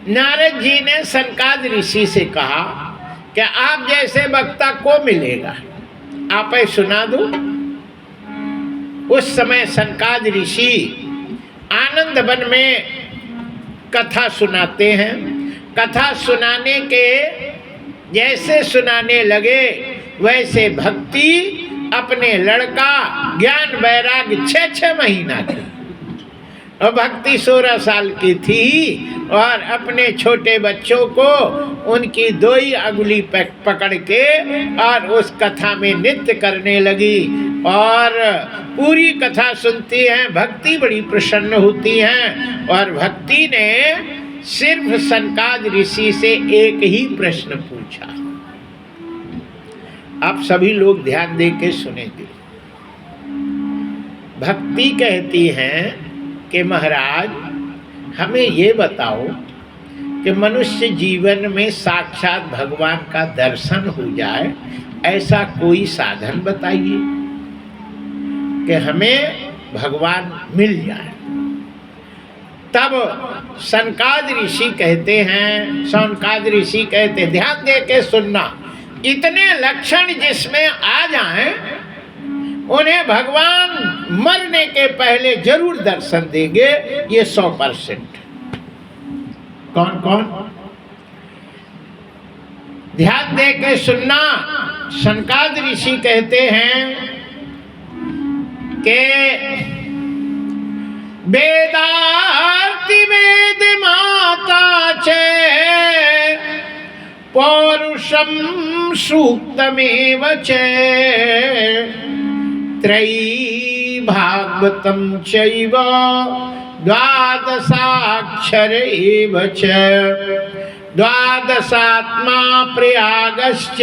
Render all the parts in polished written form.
नारद जी ने सनकादिक ऋषि से कहा कि आप जैसे वक्ता को मिलेगा, आप ही सुना दो। उस समय सनकादिक ऋषि आनंद वन में कथा सुनाते हैं। कथा सुनाने के जैसे सुनाने लगे वैसे भक्ति अपने लड़का ज्ञान वैराग 6 महीना की और भक्ति 16 साल की थी और अपने छोटे बच्चों को उनकी 2 ही अंगुली पकड़ के और उस कथा में नृत्य करने लगी और पूरी कथा सुनती हैं। भक्ति बड़ी प्रसन्न होती हैं और भक्ति ने सिर्फ सनकादिक ऋषि से एक ही प्रश्न पूछा। आप सभी लोग ध्यान दे के सुनेंगे। भक्ति कहती हैं कि महाराज हमें ये बताओ कि मनुष्य जीवन में साक्षात भगवान का दर्शन हो जाए, ऐसा कोई साधन बताइए कि हमें भगवान मिल जाए। तब सनकादिक ऋषि कहते हैं, सनकादिक ऋषि कहते हैं, ध्यान दे के सुनना, इतने लक्षण जिसमें आ जाएं उन्हें भगवान मरने के पहले जरूर दर्शन देंगे, ये 100%। कौन कौन? ध्यान दे के सुनना। सनकादिक ऋषि कहते हैं कि वेदार्ति वेद माता चे पौरुषम सूक्तमेव च त्रयी भागवतम चैव द्वादशाक्षर एव च द्वादशात्मा प्रयागश्च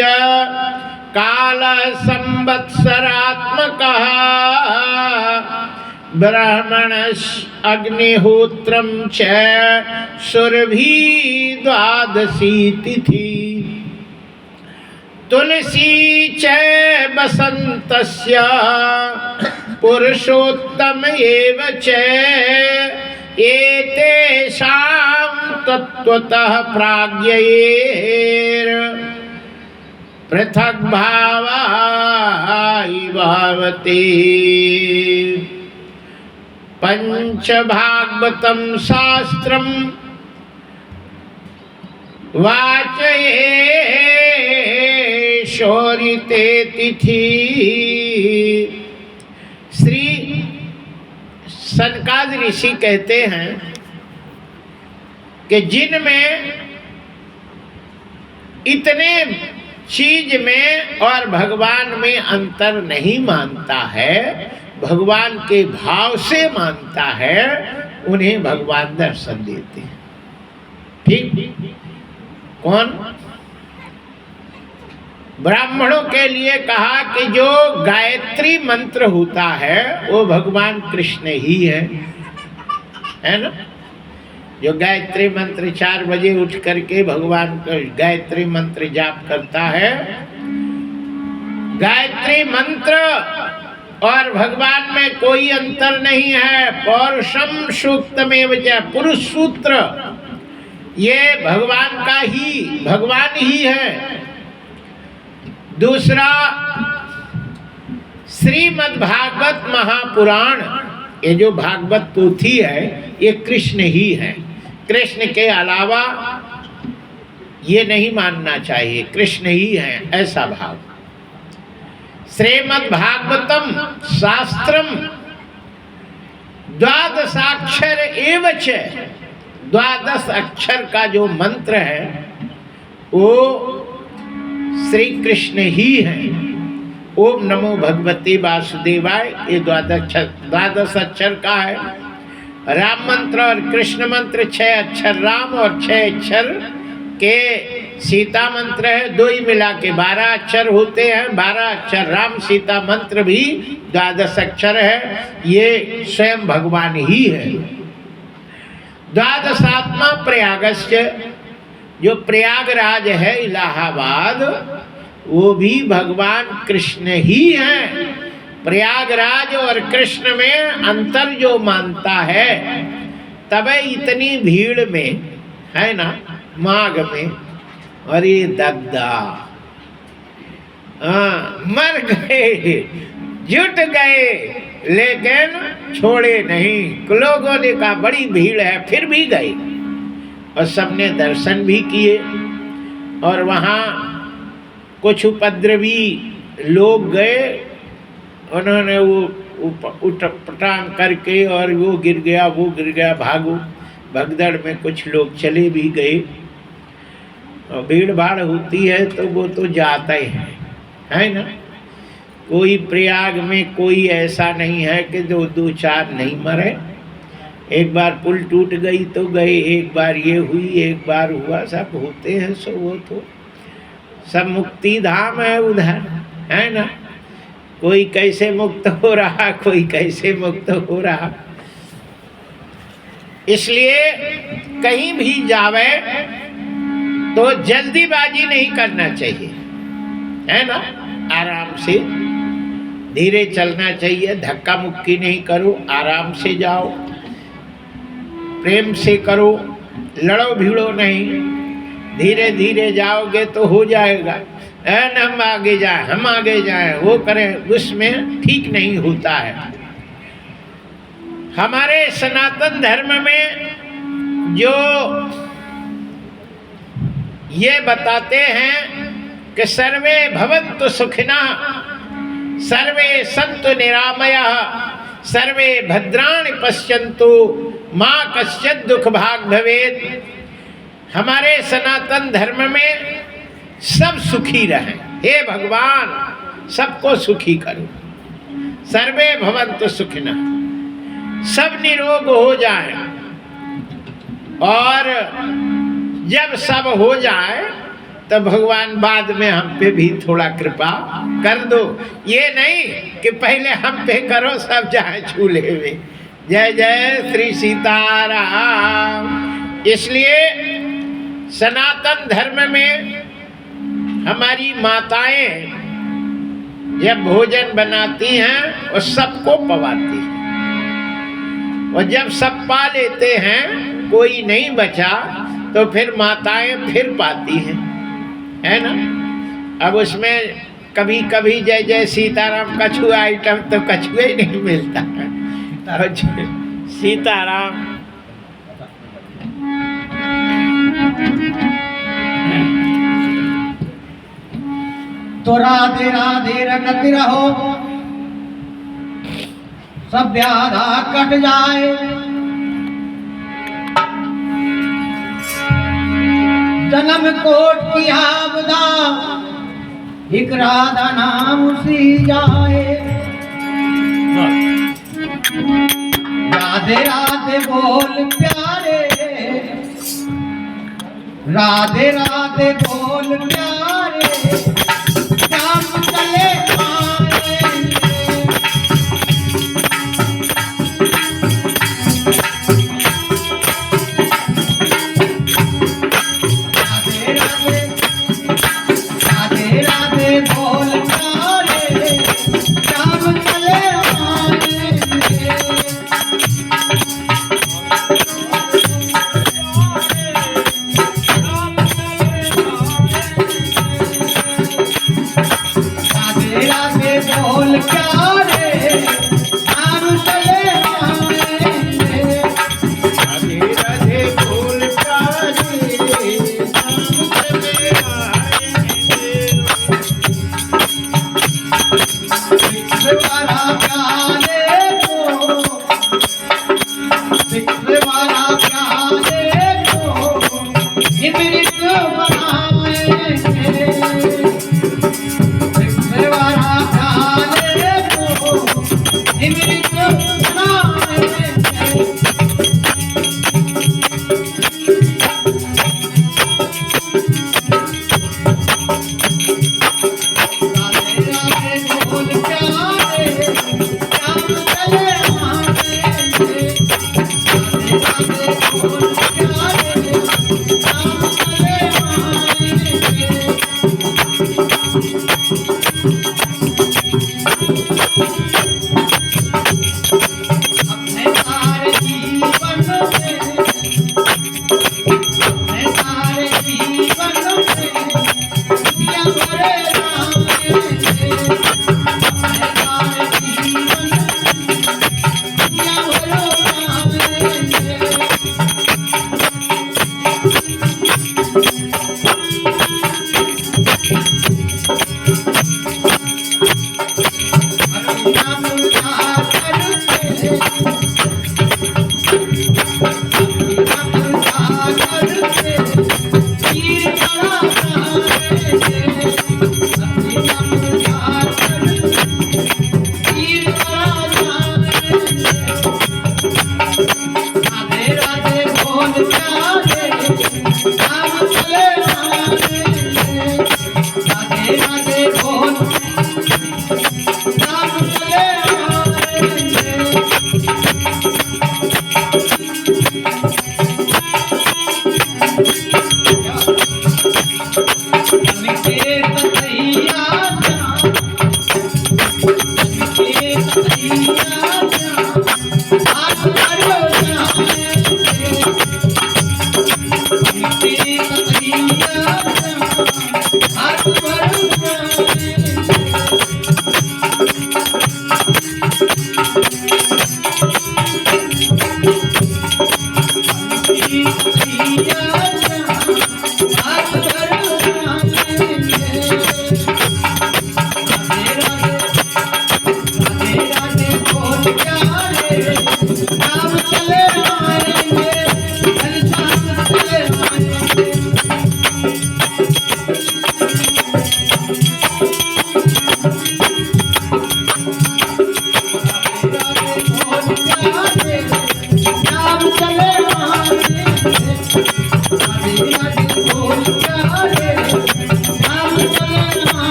काल संवत्सरात्मकः ब्राह्मणस् अग्निहोत्रम च सुरभि द्वादशी तिथि तुलसी च बसंतस्य पुरुषोत्तम एव च एतेषां तत्त्वतः प्राज्ञैर् पृथक् भावायि भवति। पंच भागवतम शास्त्रम वाचये शौरिते तिथि। श्री सनकादिक ऋषि कहते हैं कि जिनमें इतने चीज में और भगवान में अंतर नहीं मानता है, भगवान के भाव से मानता है, उन्हें भगवान दर्शन देते हैं। ठीक? कौन? ब्राह्मणों के लिए कहा कि जो गायत्री मंत्र होता है वो भगवान कृष्ण ही है ना। जो गायत्री मंत्र 4 बजे उठ करके भगवान गायत्री मंत्र जाप करता है, गायत्री मंत्र और भगवान में कोई अंतर नहीं है। पौरुषम सूक्तमेव च, पुरुष सूत्र ये भगवान का ही, भगवान ही है। दूसरा श्रीमद् भागवत महापुराण, ये जो भागवत पोथी है ये कृष्ण ही है, कृष्ण के अलावा ये नहीं मानना चाहिए, कृष्ण ही है, ऐसा भाव। श्रीमद् भागवतम शास्त्रम द्वादशाक्षर एव च, 12 अक्षर का जो मंत्र है वो श्री कृष्ण ही है। ओम नमो भगवते वासुदेवाय, ये 12 अक्षर का है। राम मंत्र और कृष्ण मंत्र 6 अक्षर राम और 6 अक्षर के सीता मंत्र है, 2 ही मिला के 12 अक्षर होते हैं। 12 अक्षर राम सीता मंत्र भी 12 अक्षर है, ये स्वयं भगवान ही है। द्वादशात्मा प्रयागश्च, जो प्रयागराज है इलाहाबाद, वो भी भगवान कृष्ण ही है। प्रयागराज और कृष्ण में अंतर जो मानता है, तब इतनी भीड़ में है ना, माघ में, और ये दद्दा मर गए, जुट गए, लेकिन छोड़े नहीं। लोगों ने कहा बड़ी भीड़ है, फिर भी गए और सबने दर्शन भी किए। और वहाँ कुछ उपद्रवी लोग गए, उन्होंने वो उटपटांग करके, और वो गिर गया, वो गिर गया, भागो भगदड़ में कुछ लोग चले भी गए। और भीड़ भाड़ होती है तो वो तो जाता ही है ना। कोई प्रयाग में कोई ऐसा नहीं है कि जो दो चार नहीं मरे। एक बार पुल टूट गई तो गए, एक बार ये हुई, एक बार हुआ, सब होते हैं। सो वो तो सब मुक्ति धाम है उधर, है ना। कोई कैसे मुक्त हो रहा, कोई कैसे मुक्त हो रहा। इसलिए कहीं भी जावे तो जल्दीबाजी नहीं करना चाहिए, है ना। आराम से धीरे चलना चाहिए, धक्का मुक्की नहीं करो, आराम से जाओ, प्रेम से करो, लड़ो भिड़ो नहीं, धीरे धीरे जाओगे तो हो जाएगा। हम आगे जाए, हम आगे जाए, वो करें, उसमें ठीक नहीं होता है। हमारे सनातन धर्म में जो ये बताते हैं कि सर्वे भवन्तु सुखिनः, सर्वे सन्तु निरामयाः, सर्वे भद्राणि पश्यन्तु, मा कश्चित् दुःख भाग् भवेत्। हमारे सनातन धर्म में सब सुखी रहें। हे भगवान, सबको सुखी करो। सर्वे भवन्तु सुखिनः, सब निरोग हो जाए। और जब सब हो जाए तो भगवान बाद में हम पे भी थोड़ा कृपा कर दो। ये नहीं कि पहले हम पे करो, सब जाए झूले में। जय जय श्री सीताराम। इसलिए सनातन धर्म में हमारी माताएं जब भोजन बनाती हैं और सबको पवाती हैं, और जब सब पा लेते हैं, कोई नहीं बचा, तो फिर माताएं फिर पाती हैं, है ना। अब उसमें कभी कभी जय जय सीताराम कछुआ आइटम तो कछुआ ही नहीं मिलता है। सीताराम। तो राधे राधे रटते रहो, सब व्याधा कट जाए। जन्म कोट की आपदा, एक राधा नाम सी जाए। राधे राधे बोल प्यारे, राधे राधे बोल प्यारे, श्याम चले प्यारे राम चले आए राधे राधे बोल राम चले आए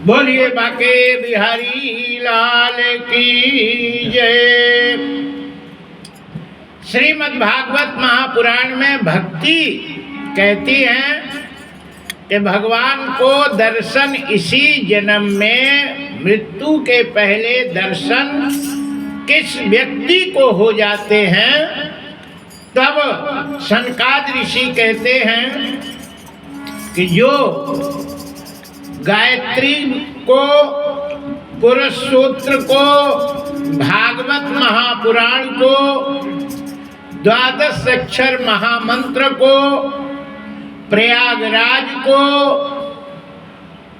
बोलिए बाके बिहारी लाल की जय। श्रीमद् भागवत महापुराण में भक्ति कहती है कि भगवान को दर्शन इसी जन्म में, मृत्यु के पहले दर्शन किस व्यक्ति को हो जाते हैं, तब सनकादिक ऋषि कहते हैं कि जो गायत्री को, पुरुष सूत्र को, भागवत महापुराण को, 12 अक्षर महामंत्र को, प्रयागराज को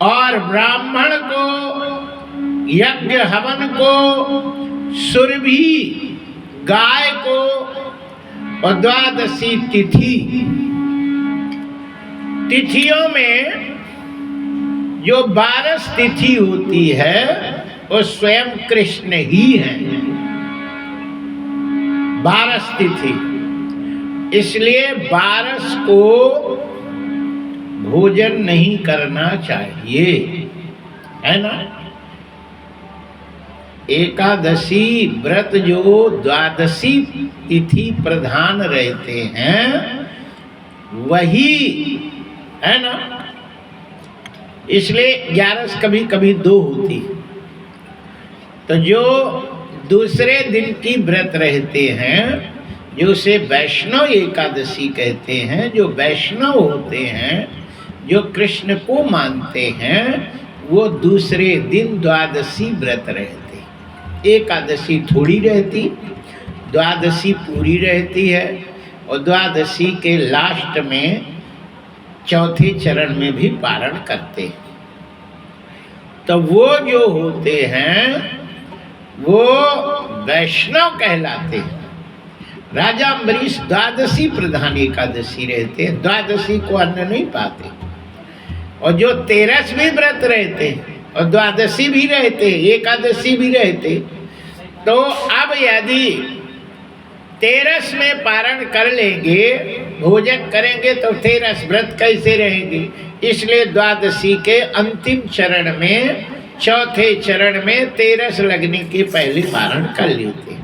और ब्राह्मण को, यज्ञ हवन को, सुरभि गाय को और 12वीं तिथियों में जो 12 तिथि होती है वो स्वयं कृष्ण ही है। 12 तिथि, इसलिए 12 को भोजन नहीं करना चाहिए, है ना। एकादशी व्रत जो 12वीं तिथि प्रधान रहते हैं वही, है ना। इसलिए 11 कभी कभी 2 होती। तो जो दूसरे दिन की व्रत रहते हैं, जो उसे वैष्णव एकादशी कहते हैं, जो वैष्णव होते हैं, जो कृष्ण को मानते हैं, वो दूसरे दिन 12वीं व्रत रहते। एकादशी थोड़ी रहती, 12वीं पूरी रहती है और 12वीं के लास्ट में चौथे चरण में भी पारण करते हैं। तो वो जो होते हैं वो वैष्णव कहलाते हैं। राजा अम्बरीश 12वीं प्रधान एकादशी रहते हैं, 12वीं को अन्न नहीं पाते। और जो 13वीं व्रत रहते हैं और 12वीं भी रहते, एकादशी भी रहते, तो अब यदि 13 में पारण कर लेंगे, भोजन करेंगे, तो 13 व्रत कैसे रहेंगे। इसलिए 12वीं के अंतिम चरण में, चौथे चरण में 13 लगने के पहले पारण कर लेते।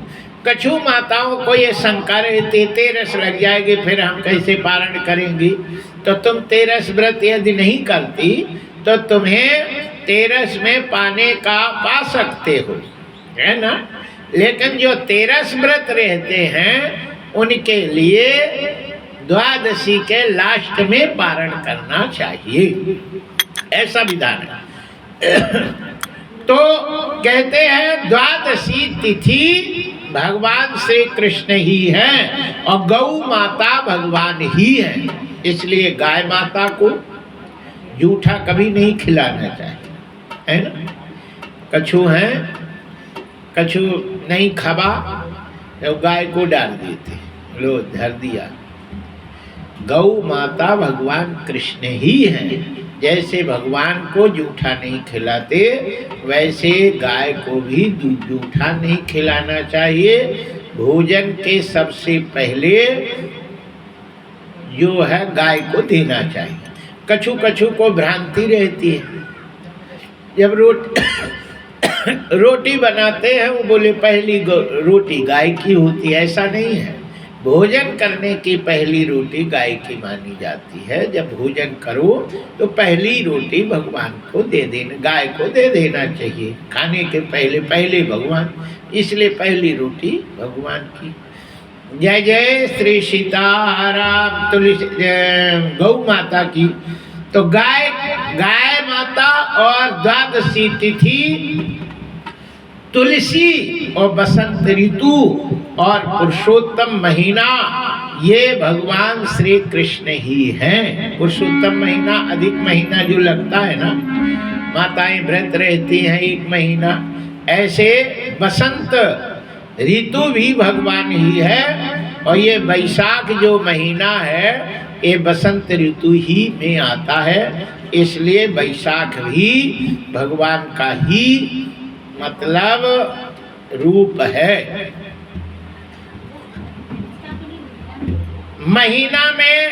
कछु माताओं को ये शंका रहती, 13 लग जाएगी फिर हम कैसे पारण करेंगे। तो तुम 13 व्रत यदि नहीं करती तो तुम्हें 13 में पाने का पा सकते हो, है ना। लेकिन जो 13 व्रत रहते हैं उनके लिए 12वीं के लास्ट में पारण करना चाहिए, ऐसा विधान है। तो कहते हैं 12वीं तिथि भगवान श्री कृष्ण ही हैं और गौ माता भगवान ही हैं। इसलिए गाय माता को जूठा कभी नहीं खिलाना चाहिए, है ना। कछु हैं, कछु नहीं खाबा तो गाय को डाल देते, लो धर दिया। गौ माता भगवान कृष्ण ही हैं। जैसे भगवान को जूठा नहीं खिलाते, वैसे गाय को भी जूठा नहीं खिलाना चाहिए। भोजन के सबसे पहले जो है गाय को देना चाहिए। कछु कछु को भ्रांति रहती है, जब रोटी बनाते हैं वो बोले पहली रोटी गाय की होती है। ऐसा नहीं है। भोजन करने की पहली रोटी गाय की मानी जाती है। जब भोजन करो तो पहली रोटी भगवान को दे देना, गाय को दे देना चाहिए। खाने के पहले भगवान, इसलिए पहली रोटी भगवान की। जय जय श्री सीताराम। तुलसी गौ माता की तो गाय माता और द्वादशी तिथि तुलसी और बसंत ऋतु और पुरुषोत्तम महीना, ये भगवान श्री कृष्ण ही हैं। पुरुषोत्तम महीना अधिक महीना जो लगता है ना, माताएं व्रत रहती हैं 1 महीना, ऐसे बसंत ऋतु भी भगवान ही है। और ये वैशाख जो महीना है ये बसंत ऋतु ही में आता है, इसलिए वैशाख भी भगवान का ही मतलब रूप है। महीना में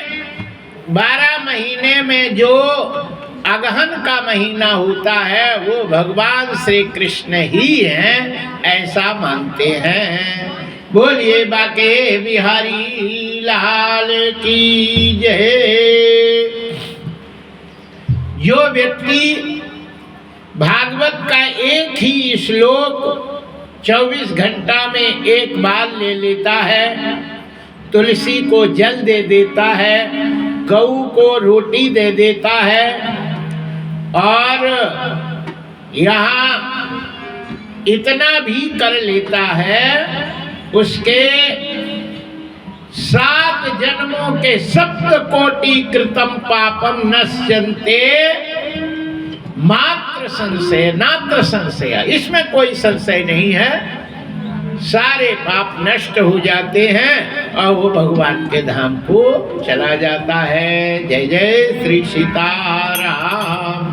12 महीने में जो अगहन का महीना होता है वो भगवान श्री कृष्ण ही हैं, ऐसा मानते हैं। बोलिए बाके बिहारी लाल की जय। जो व्यक्ति भागवत का एक ही श्लोक 24 घंटा में एक बार ले लेता है, तुलसी को जल दे देता है, गऊ को रोटी दे देता है, और यहाँ इतना भी कर लेता है, उसके 7 जन्मों के 7 कोटि कृतम पापम नश्यन्ते मात्र संशय नात्र संशय। इसमें कोई संशय नहीं है, सारे पाप नष्ट हो जाते हैं और वो भगवान के धाम को चला जाता है। जय जय श्री सीताराम।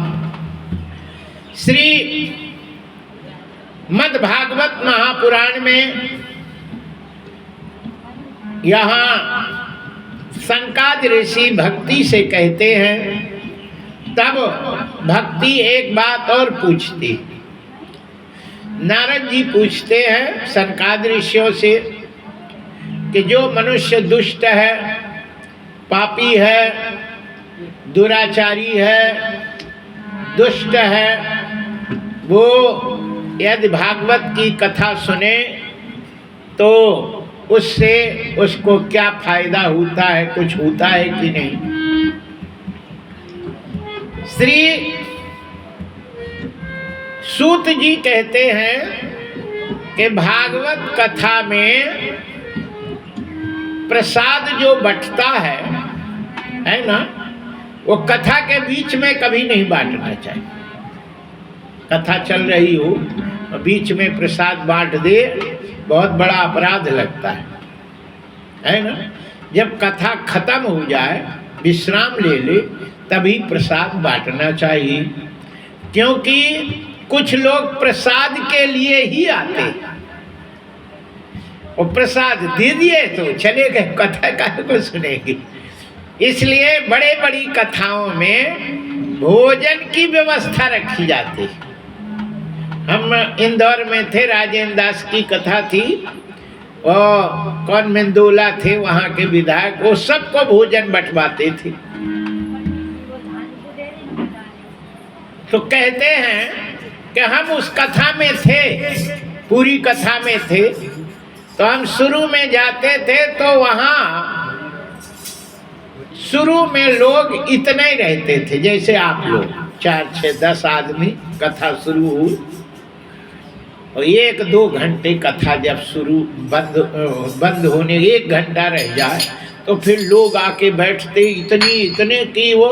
श्री मद्भागवत महापुराण में यहाँ सनकादि ऋषि भक्ति से कहते हैं, तब भक्ति एक बात और पूछती। नारद जी पूछते हैं सनकादि ऋषियों से कि जो मनुष्य दुष्ट है, पापी है, दुराचारी है, दुष्ट है, वो यदि भागवत की कथा सुने तो उससे उसको क्या फायदा होता है, कुछ होता है कि नहीं। श्री सूत जी कहते हैं कि भागवत कथा में प्रसाद जो बंटता है ना, वो कथा के बीच में कभी नहीं बांटना चाहिए। कथा चल रही हो और बीच में प्रसाद बांट दे, बहुत बड़ा अपराध लगता है ना। जब कथा खत्म हो जाए, विश्राम ले ले, तभी प्रसाद बांटना चाहिए। क्योंकि कुछ लोग प्रसाद के लिए ही आते, और प्रसाद दे दिए तो चले गए, कथा को सुनेंगे। इसलिए बड़े बड़ी कथाओं में भोजन की व्यवस्था रखी जाती है। हम इंदौर में थे, राजेंद्र दास की कथा थी, और कौन मेंदोला थे वहाँ के विधायक, वो सबको भोजन बंटवाते थे। तो कहते हैं कि हम उस कथा में थे, पूरी कथा में थे, तो हम शुरू में जाते थे तो वहाँ शुरू में लोग इतने ही रहते थे जैसे आप लोग, 4, 6, 10 आदमी। कथा शुरू हुई और 1-2 घंटे कथा जब शुरू बंद होने 1 घंटा रह जाए तो फिर लोग आके बैठते इतने कि वो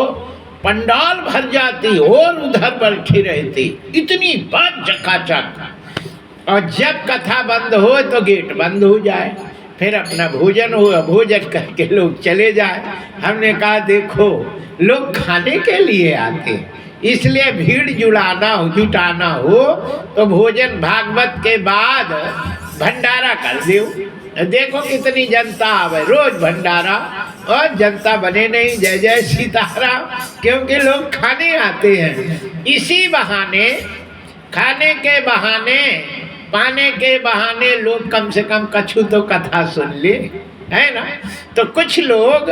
पंडाल भर जाती और उधर बैठी रहती, इतनी बात चकाचक। और जब कथा बंद हो तो गेट बंद हो जाए, फिर अपना भोजन हुआ, भोजन करके लोग चले जाए। हमने कहा देखो लोग खाने के लिए आते हैं, इसलिए भीड़ जुटाना हो तो भोजन भागवत के बाद भंडारा कर दो। देखो कितनी जनता आवे, रोज भंडारा, और जनता बने नहीं। जय जय सीताराम, क्योंकि लोग खाने आते हैं। इसी बहाने, खाने के बहाने, पाने के बहाने लोग कम से कम कछु तो कथा सुन ले, है ना। तो कुछ लोग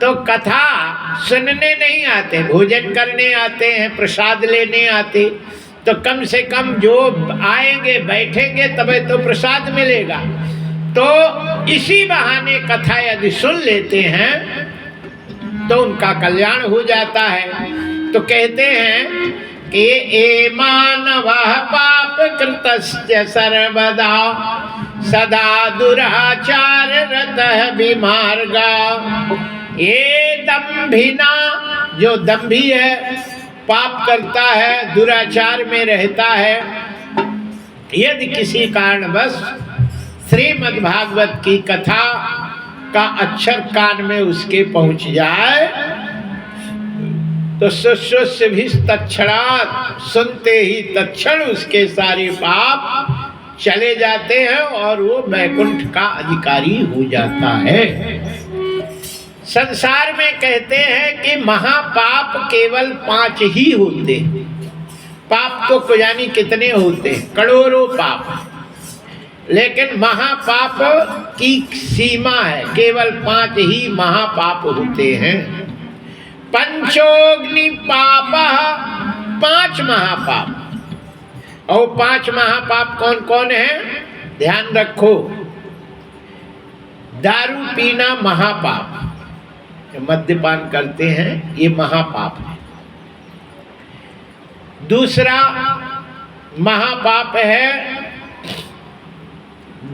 तो कथा सुनने नहीं आते, भोजन करने आते हैं, प्रसाद लेने आते। तो कम से कम जो आएंगे बैठेंगे तबे तो प्रसाद मिलेगा। तो इसी बहाने कथा यदि सुन लेते हैं तो उनका कल्याण हो जाता है। तो कहते हैं कि ए मानवः पाप कृतस्य सर्वदा सदा दुराचार रतः विमार्गा। ये दंभिना, जो दंभी है, पाप करता है, दुराचार में रहता है, यदि किसी कारणवश श्रीमद् भागवत की कथा का अक्षर कान में उसके पहुंच जाए तो सुश्रुष्य भी तत्क्षणात्, सुनते ही तत्क्षण उसके सारे पाप चले जाते हैं और वो वैकुंठ का अधिकारी हो जाता है। संसार में कहते हैं कि महापाप केवल 5 ही होते। पाप तो जानी कितने होते हैं, करोड़ों पाप, लेकिन महापाप की सीमा है, केवल 5 ही महापाप होते हैं। पंचोग्नि पाप, 5 महापाप। और 5 महापाप कौन कौन है, ध्यान रखो। दारू पीना महापाप, मद्यपान करते हैं, ये महापाप है। दूसरा महापाप है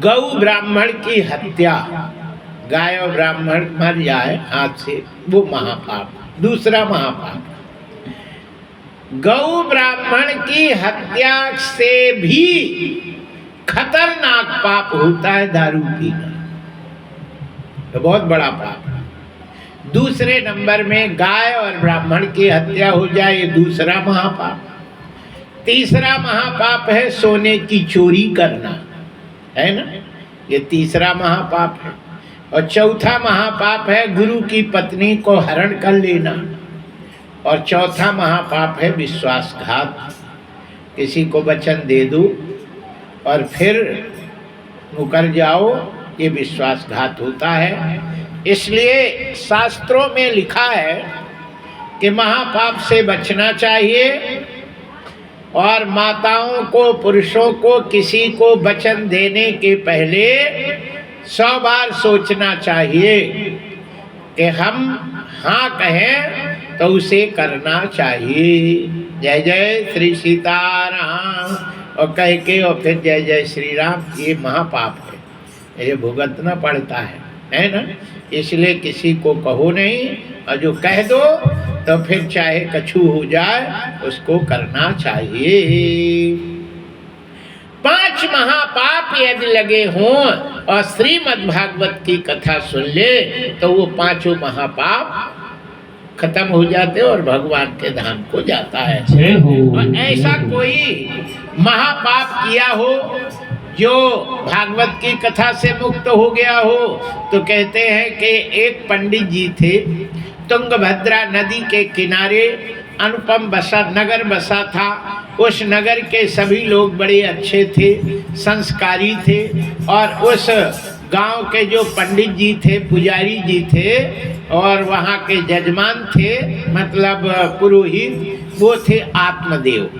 गौ ब्राह्मण की हत्या, गाय और ब्राह्मण मर जाए हाथ से, वो महापाप, दूसरा महापाप। गौ ब्राह्मण की हत्या से भी खतरनाक पाप होता है दारू पीना, तो बहुत बड़ा पाप। दूसरे नंबर में गाय और ब्राह्मण की हत्या हो जाए, ये दूसरा महापाप। तीसरा महापाप है सोने की चोरी करना, है ना, ये तीसरा महापाप है। और चौथा महापाप है गुरु की पत्नी को हरण कर लेना। और चौथा महापाप है विश्वासघात, किसी को वचन दे दो और फिर मुकर जाओ, ये विश्वासघात होता है। इसलिए शास्त्रों में लिखा है कि महापाप से बचना चाहिए और माताओं को, पुरुषों को, किसी को वचन देने के पहले 100 बार सोचना चाहिए कि हम हाँ कहें तो उसे करना चाहिए। जय जय श्री सीताराम और कह के और फिर जय जय श्री राम, ये महापाप है, ये भुगतना पड़ता है ना। इसलिए किसी को कहो नहीं, और जो कह दो तो फिर चाहे कछु हो जाए उसको करना चाहिए। 5 महापाप यदि लगे हों और श्रीमद् भागवत की कथा सुन ले तो वो 5 महापाप खत्म हो जाते और भगवान के धाम को जाता है। और ऐसा कोई महापाप किया हो जो भागवत की कथा से मुक्त हो गया हो, तो कहते हैं कि एक पंडित जी थे, तुंगभद्रा नदी के किनारे अनुपम नगर बसा था। उस नगर के सभी लोग बड़े अच्छे थे, संस्कारी थे, और उस गांव के जो पंडित जी थे, पुजारी जी थे, और वहाँ के जजमान थे, मतलब पुरोहित, वो थे आत्मदेव।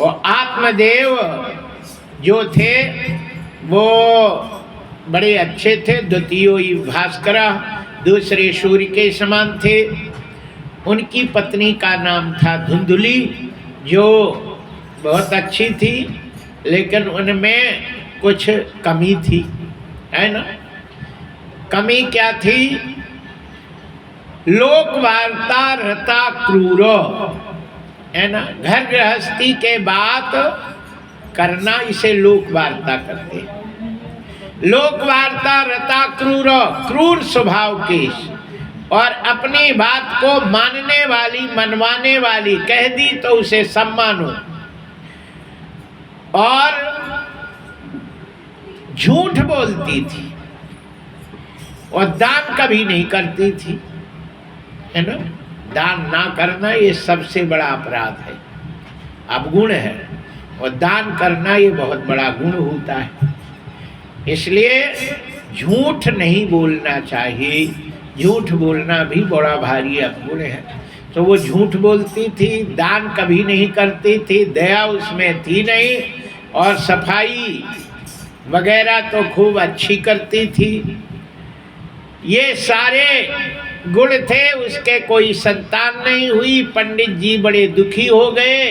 और आत्मदेव जो थे वो बड़े अच्छे थे, द्वितीय भास्कर, दूसरे सूर्य के समान थे। उनकी पत्नी का नाम था धुंधुली, जो बहुत अच्छी थी, लेकिन उनमें कुछ कमी थी, है ना। कमी क्या थी, लोक वार्ता रता क्रूर, है ना। घर गृहस्थी के बात करना, इसे लोक वार्ता करते हैं। लोक वार्ता रता क्रूर, क्रूर स्वभाव की और अपनी बात को मानने वाली, मनवाने वाली, कह दी तो उसे सम्मानो, और झूठ बोलती थी और दान कभी नहीं करती थी, है ना। दान ना करना ये सबसे बड़ा अपराध है, अवगुण है, और दान करना ये बहुत बड़ा गुण होता है। इसलिए झूठ नहीं बोलना चाहिए, झूठ बोलना भी बड़ा भारी अवगुण है। तो वो झूठ बोलती थी, दान कभी नहीं करती थी, दया उसमें थी नहीं, और सफाई वगैरह तो खूब अच्छी करती थी। ये सारे गुण थे, उसके कोई संतान नहीं हुई। पंडित जी बड़े दुखी हो गए,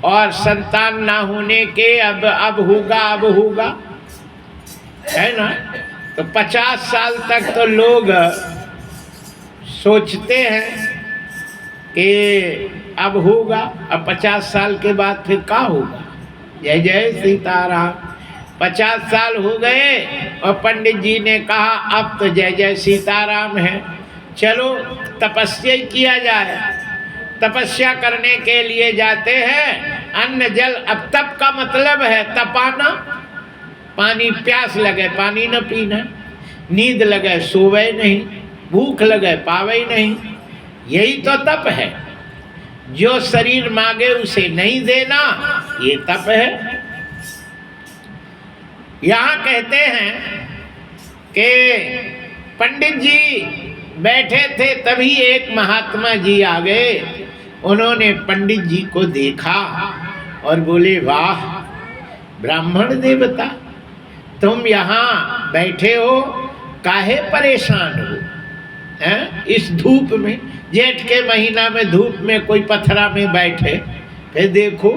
और संतान ना होने के अब होगा, है ना। तो 50 साल तक तो लोग सोचते हैं कि अब होगा, अब 50 साल के बाद फिर क्या होगा। जय जय सीताराम। 50 साल हो गए और पंडित जी ने कहा अब तो जय जय सीताराम है, चलो तपस्या किया जाए। तपस्या करने के लिए जाते हैं। अन्न जल, अब तप का मतलब है तपाना, पानी, प्यास लगे पानी न पीना, नींद लगे सोवे नहीं, भूख लगे पावे नहीं, यही तो तप है। जो शरीर मांगे उसे नहीं देना, ये तप है। यहाँ कहते हैं कि पंडित जी बैठे थे, तभी एक महात्मा जी आ गए। उन्होंने पंडित जी को देखा और बोले, वाह ब्राह्मण देवता, तुम यहाँ बैठे हो, काहे परेशान हो हैं? इस धूप में, जेठ के महीना में धूप में कोई पथरा में बैठे, फिर देखो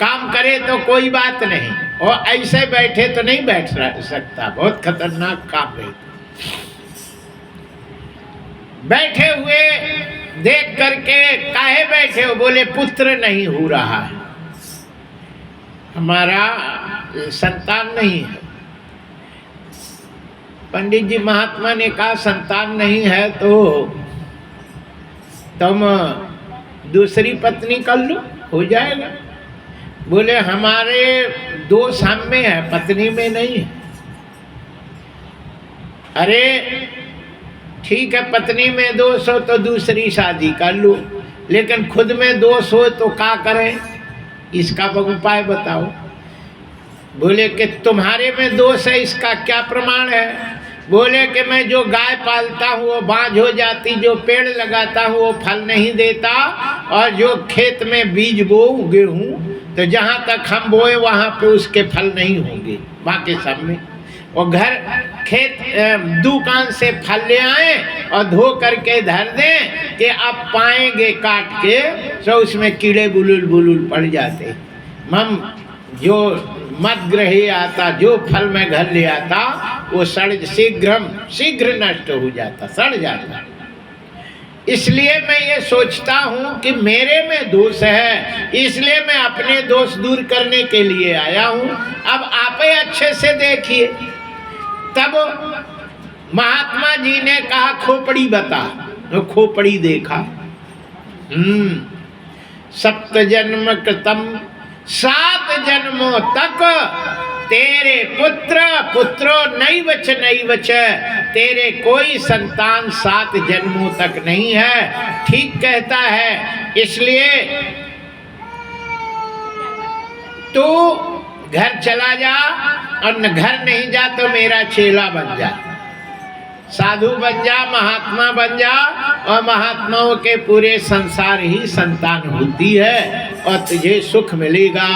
काम करे तो कोई बात नहीं, और ऐसे बैठे तो नहीं बैठ सकता, बहुत खतरनाक काम है। बैठे हुए देख करके, काहे बैठे हो? बोले पुत्र नहीं हो रहा है, हमारा संतान नहीं है। पंडित जी महात्मा ने कहा संतान नहीं है तो तुम दूसरी पत्नी कर लो, हो जाएगा। बोले हमारे दोष हम में है, पत्नी में नहीं है। अरे ठीक है, पत्नी में दोष हो तो दूसरी शादी कर लो, लेकिन खुद में दोष हो तो क्या करें, इसका उपाय बताओ। बोले कि तुम्हारे में दोष है, इसका क्या प्रमाण है? बोले कि मैं जो गाय पालता हूँ वो बांझ हो जाती, जो पेड़ लगाता हूँ वो फल नहीं देता, और जो खेत में बीज बोऊं गेहूँ तो जहाँ तक हम बोए वहाँ पे उसके फल नहीं होंगे, बाकी सब में। और घर खेत दुकान से फल ले आए और धो करके धर दें कि अब पाएंगे काट के, तो उसमें कीड़े बुलुल पड़ जाते। मम जो मत ग्रही आता, जो फल में घर ले आता वो शीघ्र नष्ट हो जाता, सड़ जाता। इसलिए मैं ये सोचता हूँ कि मेरे में दोष है, इसलिए मैं अपने दोष दूर करने के लिए आया हूँ। अब आप ही अच्छे से देखिए। तब महात्मा जी ने कहा खोपड़ी बता, तो खोपड़ी देखा। 7 जन्म कृतम, 7 जन्मों तक तेरे पुत्रो नैवच, तेरे कोई संतान 7 जन्मों तक नहीं है। ठीक कहता है, इसलिए तू घर चला जा, और घर नहीं जा तो मेरा चेला बन जा, साधु बन जा, महात्मा बन जा, और महात्माओं के पूरे संसार ही संतान होती है और तुझे सुख मिलेगा।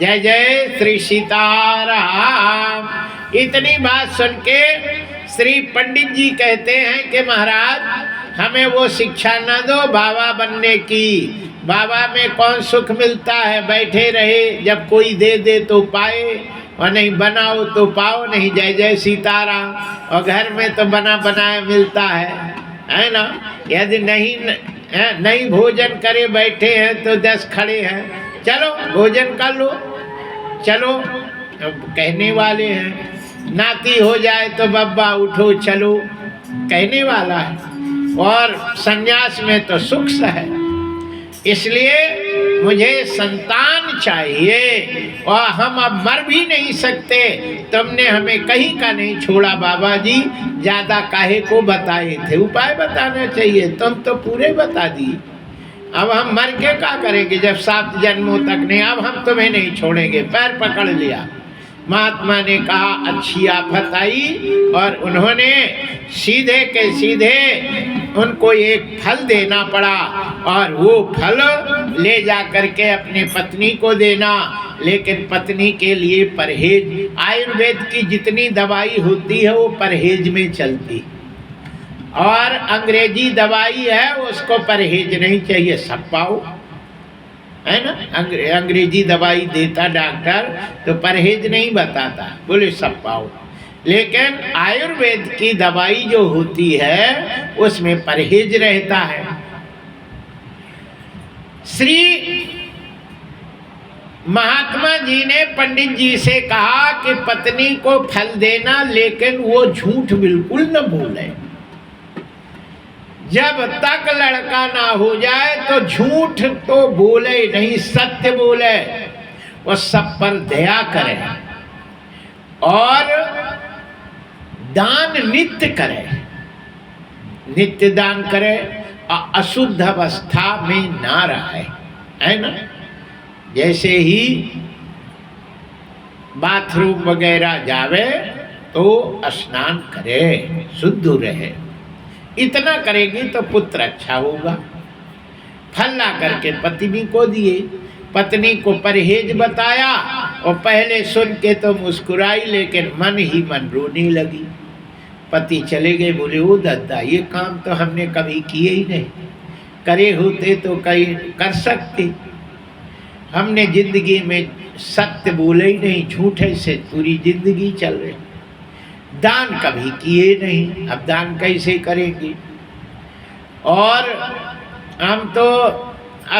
जय जय श्री सीताराम। इतनी बात सुन के श्री पंडित जी कहते हैं कि महाराज हमें वो शिक्षा न दो बाबा बनने की। बाबा में कौन सुख मिलता है, बैठे रहे, जब कोई दे दे तो पाए, और नहीं बनाओ तो पाओ नहीं। जय जय सीताराम। और घर में तो बना बनाया मिलता है ना। यदि नहीं भोजन करे बैठे हैं तो 10 खड़े हैं, चलो भोजन कर लो, चलो कहने वाले हैं। नाती हो जाए तो बब्बा उठो चलो कहने वाला है, और संन्यास में तो सुख है। इसलिए मुझे संतान चाहिए, और हम अब मर भी नहीं सकते। तुमने हमें कहीं का नहीं छोड़ा बाबा जी, ज्यादा काहे को बताए थे, उपाय बताना चाहिए, तुम तो पूरे बता दी। अब हम मर के क्या करेंगे जब 7 जन्मों तक नहीं, अब हम तुम्हें नहीं छोड़ेंगे। पैर पकड़ लिया। महात्मा ने कहा अच्छी आफत आई, और उन्होंने सीधे के सीधे उनको एक फल देना पड़ा, और वो फल ले जा करके अपने पत्नी को देना। लेकिन पत्नी के लिए परहेज, आयुर्वेद की जितनी दवाई होती है वो परहेज में चलती, और अंग्रेजी दवाई है उसको परहेज नहीं चाहिए, सब पाओ, है ना। अंग्रेजी दवाई देता डॉक्टर तो परहेज नहीं बताता, बोले सब पाओ। लेकिन आयुर्वेद की दवाई जो होती है उसमें परहेज रहता है। श्री महात्मा जी ने पंडित जी से कहा कि पत्नी को फल देना, लेकिन वो झूठ बिल्कुल न बोले। जब तक लड़का ना हो जाए तो झूठ तो बोले नहीं, सत्य बोले, वो सब पर दया करे, और दान नित्य करे, नित्य दान करे, और अशुद्ध अवस्था में ना रहे, है ना। जैसे ही बाथरूम वगैरह जावे तो स्नान करे, शुद्ध रहे। इतना करेगी तो पुत्र अच्छा होगा। फल ला करके पत्नी को दिए, पत्नी को परहेज बताया, और पहले सुन के तो मुस्कुराई, लेकिन मन ही मन रोने लगी। पति चले गए, बोले ओ दादा ये काम तो हमने कभी किए ही नहीं, करे होते तो कहीं कर सकते, हमने जिंदगी में सत्य बोले ही नहीं, झूठे से पूरी जिंदगी चल रही, दान कभी किए नहीं, अब दान कैसे करेंगे। और हम तो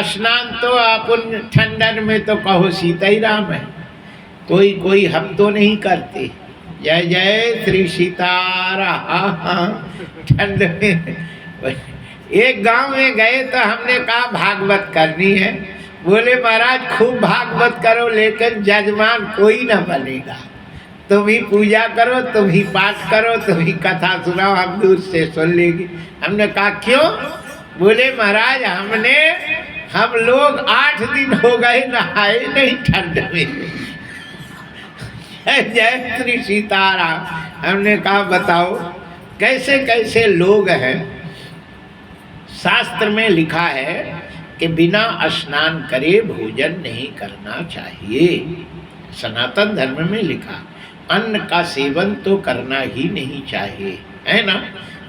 स्नान तो अपन ठंडन में तो कहो सीता ही राम है, कोई हम तो नहीं करते। जय जय श्री सीताराम। ठंड में एक गांव में गए तो हमने कहा भागवत करनी है, बोले महाराज खूब भागवत करो, लेकिन जजमान कोई ना बनेगा, तुम ही पूजा करो, तुम ही पाठ करो, तुम ही कथा सुनाओ, हम दूर से सुन लेंगे। हमने कहा क्यों? बोले महाराज हम लोग 8 दिन हो गए नहाए नहीं ठंड में। जय श्री सीताराम। हमने कहा बताओ कैसे कैसे लोग हैं। शास्त्र में लिखा है कि बिना स्नान करे भोजन नहीं करना चाहिए। सनातन धर्म में लिखा, अन्न का सेवन तो करना ही नहीं चाहिए, है ना।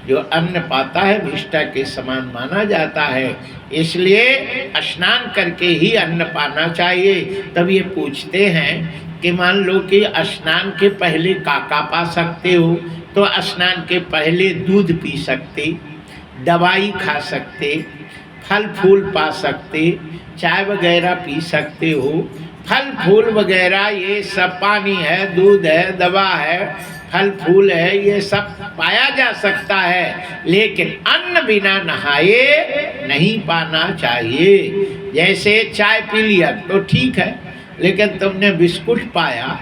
जो अन्न पाता है विष्ठा के समान माना जाता है, इसलिए स्नान करके ही अन्न पाना चाहिए। तब ये पूछते हैं कि मान लो कि स्नान के पहले काका पा सकते हो, तो स्नान के पहले दूध पी सकते, दवाई खा सकते, फल फूल पा सकते, चाय वगैरह पी सकते हो। फल फूल वगैरह ये सब पानी है, दूध है, दवा है, फल फूल है, ये सब पाया जा सकता है, लेकिन अन्न बिना नहाए नहीं पाना चाहिए। जैसे चाय पी लिया तो ठीक है, लेकिन तुमने बिस्कुट पाया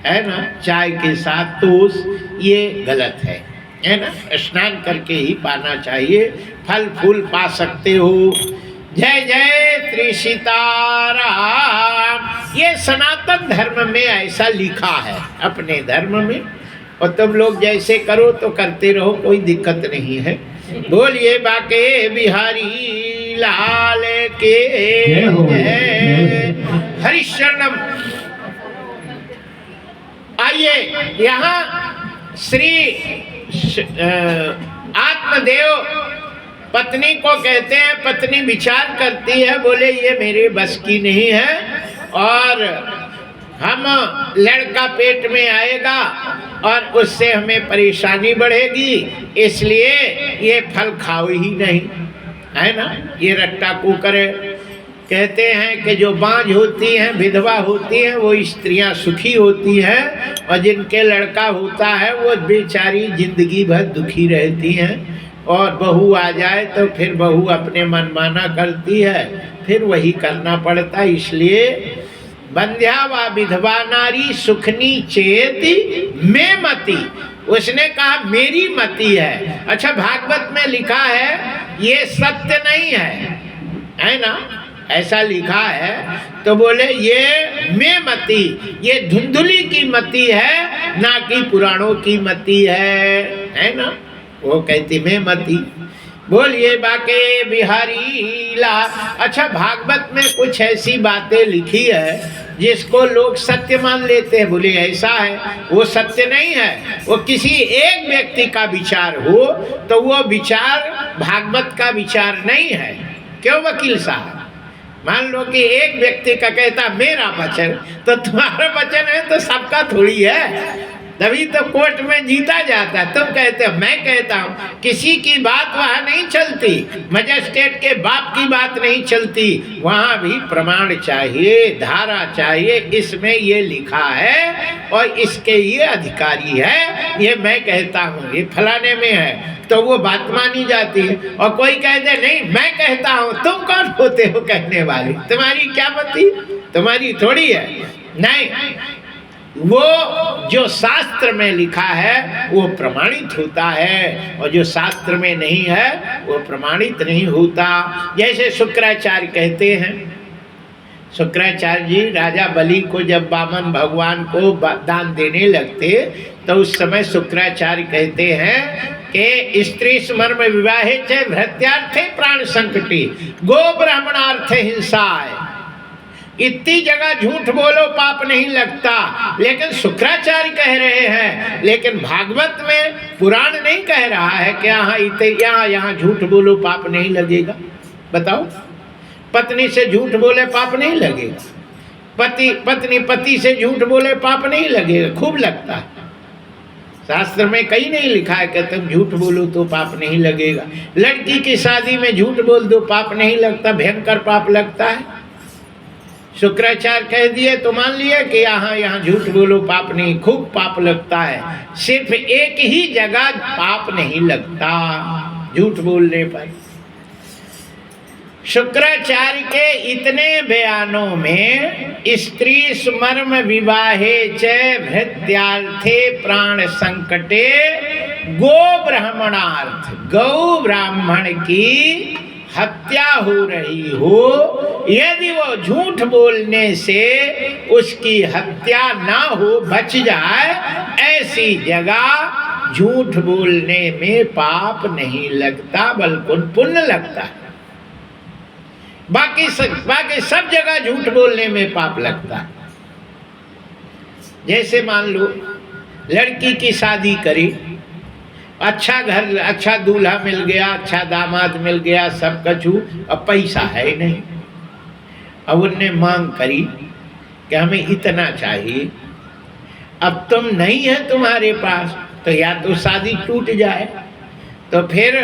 है ना चाय के साथ, तो ये गलत है ना। स्नान करके ही पाना चाहिए। फल फूल पा सकते हो। जय जय श्री सीताराम। ये सनातन धर्म में ऐसा लिखा है, अपने धर्म में, और तुम लोग जैसे करो तो करते रहो, कोई दिक्कत नहीं है। बोलिए बाके बिहारी लाल के जय। हरिशरणम। आइए यहाँ श्री आत्मदेव पत्नी को कहते हैं, पत्नी विचार करती है, बोले ये मेरे बस की नहीं है, और हम लड़का पेट में आएगा और उससे हमें परेशानी बढ़ेगी, इसलिए ये फल खाओ ही नहीं, है ना। ये रट्टा कुकर है। कहते हैं कि जो बांझ होती हैं, विधवा होती हैं, वो स्त्रियां सुखी होती हैं, और जिनके लड़का होता है वो बेचारी जिंदगी भर दुखी रहती हैं। और बहू आ जाए तो फिर बहू अपने मनमाना करती है, फिर वही करना पड़ता है। इसलिए बंध्या व विधवा नारी सुखनी चेती में मति, उसने कहा मेरी मति है। अच्छा, भागवत में लिखा है ये सत्य नहीं है ना, ऐसा लिखा है। तो बोले ये में मति, ये धुंधुली की मति है, ना कि पुराणों की मति है ना। वो कहती में मति। बोलिए बाके बिहारी लाल। अच्छा, भागवत में कुछ ऐसी बातें लिखी है जिसको लोग सत्य मान लेते हैं। बोले ऐसा है, वो सत्य नहीं है। वो किसी एक व्यक्ति का विचार हो तो वो विचार भागवत का विचार नहीं है। क्यों वकील साहब? मान लो कि एक व्यक्ति का कहता मेरा वचन, तो तुम्हारा वचन है तो सबका थोड़ी है, तभी तो कोर्ट में जीता जाता है। तुम कहते हो, मैं कहता हूँ, किसी की बात वहाँ नहीं चलती, मजिस्ट्रेट के बाप की बात नहीं चलती, वहाँ भी प्रमाण चाहिए, धारा चाहिए, इसमें ये लिखा है और इसके ये अधिकारी है, ये मैं कहता हूँ, ये फलाने में है, तो वो बात मानी जाती है। और कोई कहते नहीं मैं कहता हूँ, तुम कौन होते हो कहने वाले? तुम्हारी क्या मति? तुम्हारी थोड़ी है। नहीं, वो जो शास्त्र में लिखा है वो प्रमाणित होता है, और जो शास्त्र में नहीं है वो प्रमाणित नहीं होता। जैसे शुक्राचार्य कहते हैं, शुक्राचार्य जी राजा बलि को जब वामन भगवान को दान देने लगते तो उस समय शुक्राचार्य कहते हैं कि स्त्री स्मर्म विवाहे च भृत्यार्थे प्राण संकटी गो ब्राह्मणार्थे हिंसाय। इतनी जगह झूठ बोलो पाप नहीं लगता, लेकिन शुक्राचार्य कह रहे हैं, लेकिन भागवत में पुराण नहीं कह रहा है कि यहाँ झूठ बोलो पाप नहीं लगेगा। बताओ, पत्नी से झूठ बोले पाप नहीं लगेगा, पत्नी पति से झूठ बोले पाप नहीं लगेगा? खूब लगता है। शास्त्र में कहीं नहीं लिखा है कि तुम झूठ बोलो तो पाप नहीं लगेगा। लड़की की शादी में झूठ बोल दो पाप नहीं लगता, भयंकर पाप लगता है। शुक्राचार्य कह दिए तो मान लिया कि यहाँ झूठ बोलो पाप नहीं, खूब पाप लगता है। सिर्फ एक ही जगह पाप नहीं लगता, झूठ बोलने पर। शुक्राचार्य के इतने बयानों में स्त्री स्मर्म विवाहे च भृत्यार्थे प्राण संकटे गो ब्राह्मणार्थ, गौ ब्राह्मण की हत्या हो रही हो, यदि वो झूठ बोलने से उसकी हत्या ना हो, बच जाए, ऐसी जगह झूठ बोलने में पाप नहीं लगता बल्कि पुण्य लगता है। बाकी सब जगह झूठ बोलने में पाप लगता है। जैसे मान लो लड़की की शादी करी, अच्छा घर, अच्छा दूल्हा मिल गया, अच्छा दामाद मिल गया, सब कछु, अब पैसा है नहीं। अब उनने मांग करी कि हमें इतना चाहिए, अब तुम नहीं है तुम्हारे पास, तो या तो शादी टूट जाए। तो फिर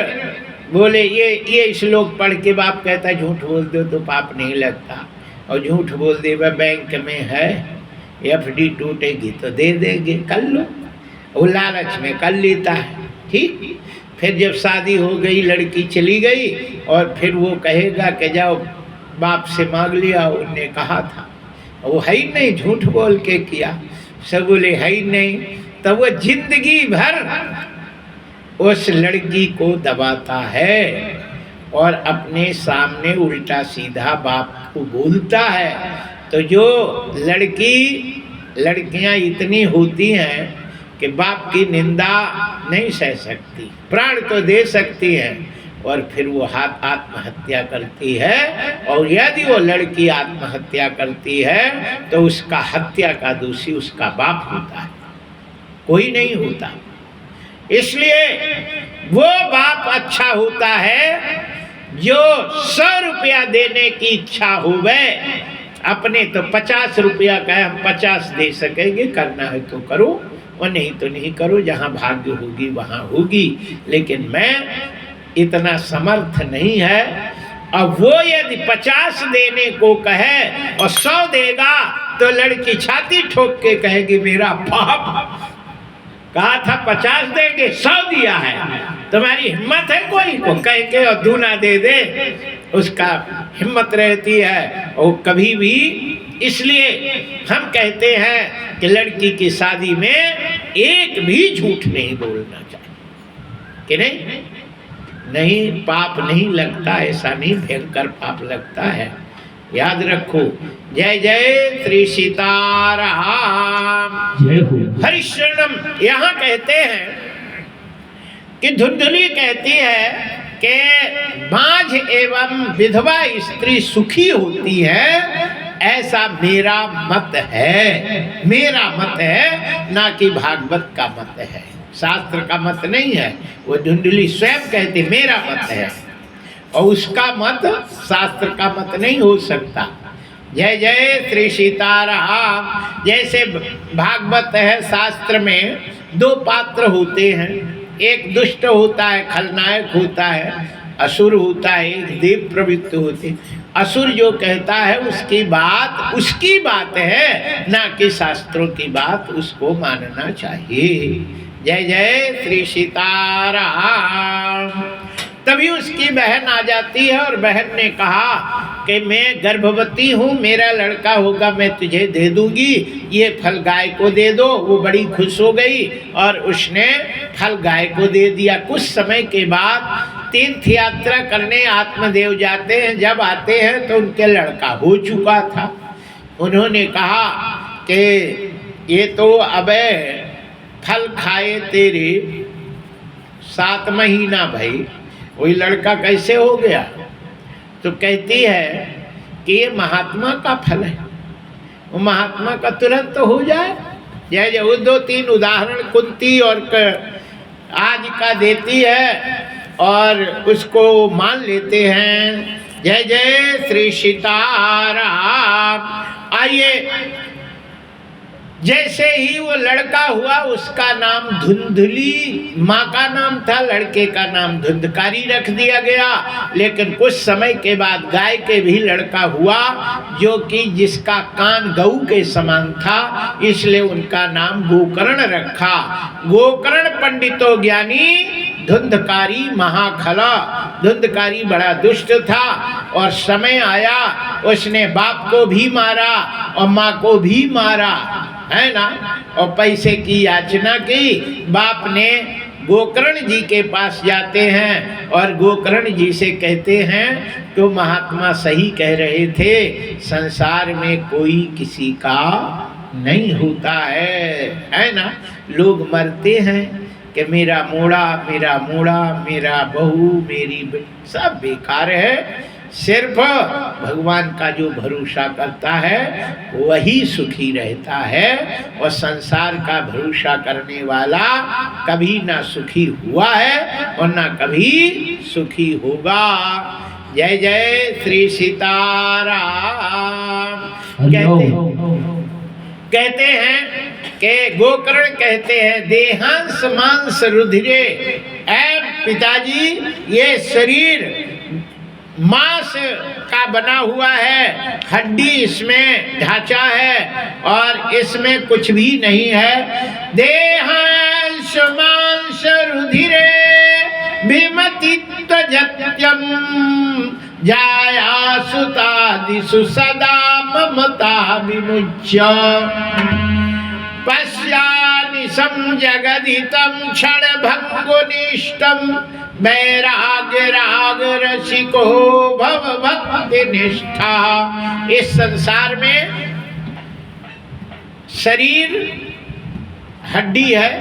बोले ये श्लोक पढ़ के बाप कहता है झूठ बोल दो तो पाप नहीं लगता, और झूठ बोल दे वह बैंक में है, FD टूटेगी तो दे देंगे, कर लो। वो लालच में कर लेता है, ठीक। फिर जब शादी हो गई, लड़की चली गई, और फिर वो कहेगा कि जाओ बाप से मांग लिया, उनने कहा था, वो है ही नहीं, झूठ बोल के किया। सब बोले है ही नहीं। तब वो जिंदगी भर उस लड़की को दबाता है और अपने सामने उल्टा सीधा बाप को बोलता है। तो जो लड़कियां इतनी होती हैं कि बाप की निंदा नहीं सह सकती, प्राण तो दे सकती हैं, और फिर वो आत्महत्या करती है। और यदि वो लड़की आत्महत्या करती है तो उसका हत्या का दोषी उसका बाप होता है, कोई नहीं होता। इसलिए वो बाप अच्छा होता है जो 100 रुपया देने की इच्छा होवे, अपने तो 50 रुपया का है, हम 50 दे सकेंगे, करना है तो करो और नहीं तो नहीं करो, जहाँ भाग्य होगी वहाँ होगी। लेकिन मैं इतना समर्थ नहीं है अब वो यदि 50 देने को कहे और 100 देगा तो लड़की छाती ठोक के कहेगी मेरा बाप कहा था 50 देंगे, 100 दिया है, तुम्हारी हिम्मत है कोई को कह के और दूना दे दे, उसका हिम्मत रहती है और कभी भी। इसलिए हम कहते हैं कि लड़की की शादी में एक भी झूठ नहीं बोलना चाहिए कि नहीं, नहीं पाप नहीं लगता, ऐसा नहीं, भयंकर पाप लगता है, याद रखो। जय जय श्री सीताराम, जय हो। हरिशरणम। यहाँ कहते हैं कि धुंधली कहती है कि बाँझ एवं विधवा स्त्री सुखी होती है, ऐसा मेरा मत है, मेरा मत है, ना कि भागवत का मत है, शास्त्र का मत नहीं है। वो धुंधली स्वयं कहती मेरा मत है और उसका मत शास्त्र का मत नहीं हो सकता। जय जय श्री सीताराम। जैसे भागवत है, शास्त्र में 2 पात्र होते हैं, एक दुष्ट होता है, खलनायक होता है, असुर होता है, एक देव प्रवृत्त होते। असुर जो कहता है उसकी बात है, ना कि शास्त्रों की बात, उसको मानना चाहिए। जय जय श्री सीताराम। तभी उसकी बहन आ जाती है और बहन ने कहा कि मैं गर्भवती हूँ, मेरा लड़का होगा मैं तुझे दे दूंगी, ये फल गाय को दे दो। वो बड़ी खुश हो गई और उसने फल गाय को दे दिया। कुछ समय के बाद तीर्थ यात्रा करने आत्मदेव जाते हैं, जब आते हैं तो उनके लड़का हो चुका था। उन्होंने कहा कि ये तो अब फल खाए तेरे 7 महीना भाई, वही लड़का कैसे हो गया? तो कहती है कि ये महात्मा का फल है, वो महात्मा का तुरंत तो हो जाए। जय जय। वो 2-3 उदाहरण कुंती और आज का देती है और उसको मान लेते हैं। जय जय श्री सीताराम। आइए, जैसे ही वो लड़का हुआ उसका नाम धुंधली, माँ का नाम था, लड़के का नाम धुंधकारी रख दिया गया। लेकिन कुछ समय के बाद गाय के भी लड़का हुआ, जो कि जिसका कान गऊ के समान था, इसलिए उनका नाम गोकर्ण रखा। गोकर्ण पंडितो ज्ञानी धुंधकारी महाखला। धुंधकारी बड़ा दुष्ट था और समय आया उसने बाप को भी मारा और माँ को भी मारा, है ना, और पैसे की याचना की। बाप ने गोकर्ण जी के पास जाते हैं और गोकर्ण जी से कहते हैं तो महात्मा सही कह रहे थे, संसार में कोई किसी का नहीं होता है ना। लोग मरते हैं कि मेरा मोड़ा, मेरा मोड़ा, मेरा बहू, मेरी सब बेकार है। सिर्फ भगवान का जो भरोसा करता है वही सुखी रहता है, और संसार का भरोसा करने वाला कभी ना सुखी हुआ है और ना कभी सुखी होगा। जय जय श्री सीताराम। कहते हैं कि गोकर्ण कहते हैं देहांश मांस रुधिरे, ऐ पिताजी ये शरीर मांस का बना हुआ है, हड्डी इसमें ढांचा है और इसमें कुछ भी नहीं है। देहांश मांस रुधिरे भीमति त्यजत्यम जाया सुतादिषु सदा ममता विमुच्य पश्यामि संजगदितं क्षणभङ्गुनिष्ठं वैराग्य राग रसिको भव भक्ति निष्ठा। इस संसार में शरीर हड्डी है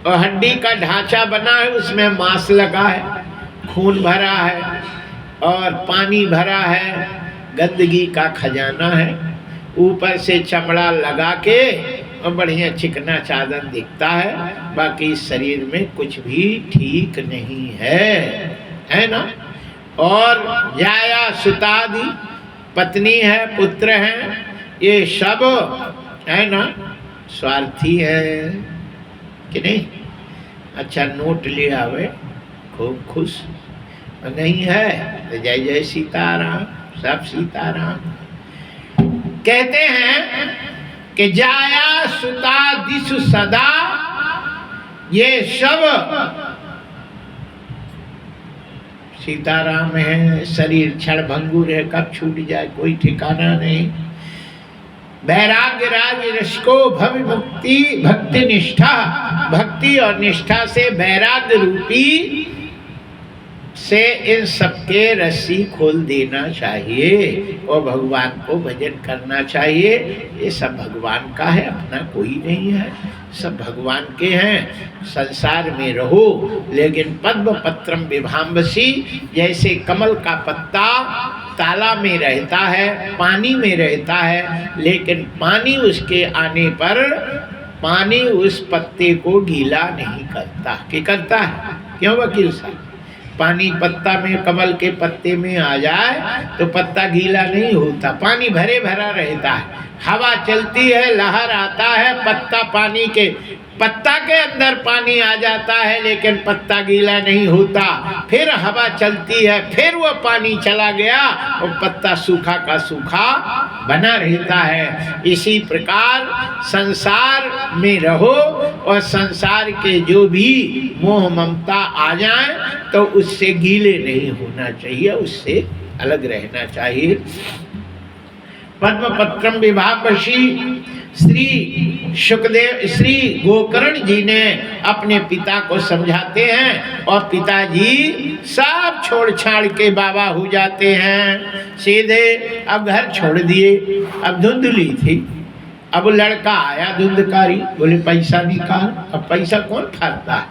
और हड्डी का ढांचा बना है, उसमें मांस लगा है, खून भरा है और पानी भरा है, गंदगी का खजाना है। ऊपर से चमड़ा लगा के और बढ़िया चिकना चादर दिखता है, बाकी शरीर में कुछ भी ठीक नहीं है ना। और जाया सुतादि पत्नी है, पुत्र हैं, ये सब है ना स्वार्थी है कि नहीं। अच्छा नोट ले आवे खूब खुश, नहीं है तो जय जय सीताराम, सब सीताराम। कहते हैं कि जाया सुता दिशु सदा, ये सब सीताराम है। शरीर क्षण भंगुर है, कब छूट जाए कोई ठिकाना नहीं। वैराग्य राज रस को भव मुक्ति भक्ति निष्ठा, भक्ति और निष्ठा से वैराग्य रूपी से इन सबके रस्सी खोल देना चाहिए और भगवान को भजन करना चाहिए। ये सब भगवान का है, अपना कोई नहीं है, सब भगवान के हैं। संसार में रहो लेकिन पद्म पत्रम विभाम्बसी, जैसे कमल का पत्ता ताला में रहता है, पानी में रहता है, लेकिन पानी उसके आने पर पानी उस पत्ते को गीला नहीं करता। क्या करता है? क्यों वकील साहब? पानी पत्ता में, कमल के पत्ते में आ जाए तो पत्ता गीला नहीं होता, पानी भरे भरा रहता है। हवा चलती है, लहर आता है, पत्ता के अंदर पानी आ जाता है लेकिन पत्ता गीला नहीं होता। फिर हवा चलती है, फिर वो पानी चला गया और पत्ता सूखा का सूखा बना रहता है। इसी प्रकार संसार में रहो और संसार के जो भी मोह ममता आ जाए तो उससे गीले नहीं होना चाहिए, उससे अलग रहना चाहिए। पद्मपत्रम विभावशी श्री गोकर्ण जी ने अपने पिता को समझाते हैं और पिताजी सब छोड़ छाड़ के बाबा हो जाते हैं। सीधे अब घर छोड़ दिए, अब धुंधली थी, अब लड़का आया धुंधकारी, बोले पैसा निकाल। अब पैसा कौन फरता है?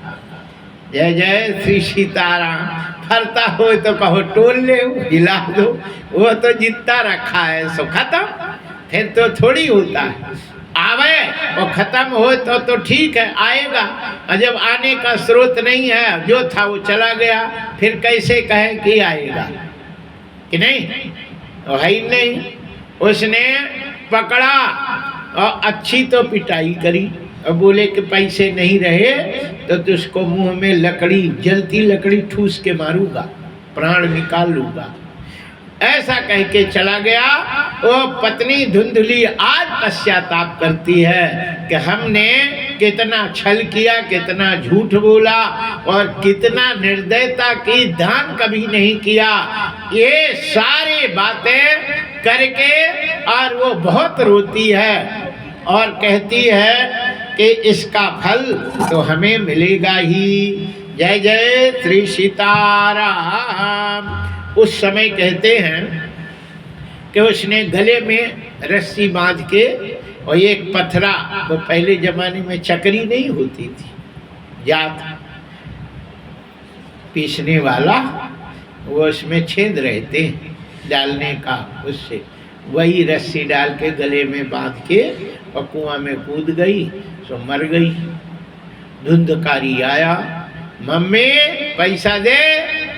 जय जय श्री सीताराम। फरता हो तो कहो टोल ले, हिला दो, वो तो जितना रखा है सो खत्म, फिर तो थोड़ी होता है। आवे और खत्म हो तो ठीक है, आएगा। और जब आने का स्रोत नहीं है, जो था वो चला गया, फिर कैसे कहे कि आएगा? कि नहीं, वो है ही नहीं। उसने पकड़ा और अच्छी तो पिटाई करी और बोले कि पैसे नहीं रहे तो तुझको मुंह में लकड़ी, जलती लकड़ी ठूस के मारूंगा, प्राण निकाल लूंगा। ऐसा कह के चला गया। वो पत्नी धुंधली आज पश्चाताप करती है कि हमने कितना छल किया, कितना झूठ बोला और कितना निर्दयता की, दान कभी नहीं किया। ये सारी बातें करके और वो बहुत रोती है और कहती है कि इसका फल तो हमें मिलेगा ही। जय जय श्री सीताराम। उस समय कहते हैं कि उसने गले में रस्सी बांध के और एक पथरा, वो पहले जमाने में चकरी नहीं होती थी, जात पीसने वाला, वो उसमें छेद रहते डालने का, उससे वही रस्सी डाल के गले में बांध के और कुआं में कूद गई, सो मर गई। धुंधकारी आया, मम्मी पैसा दे।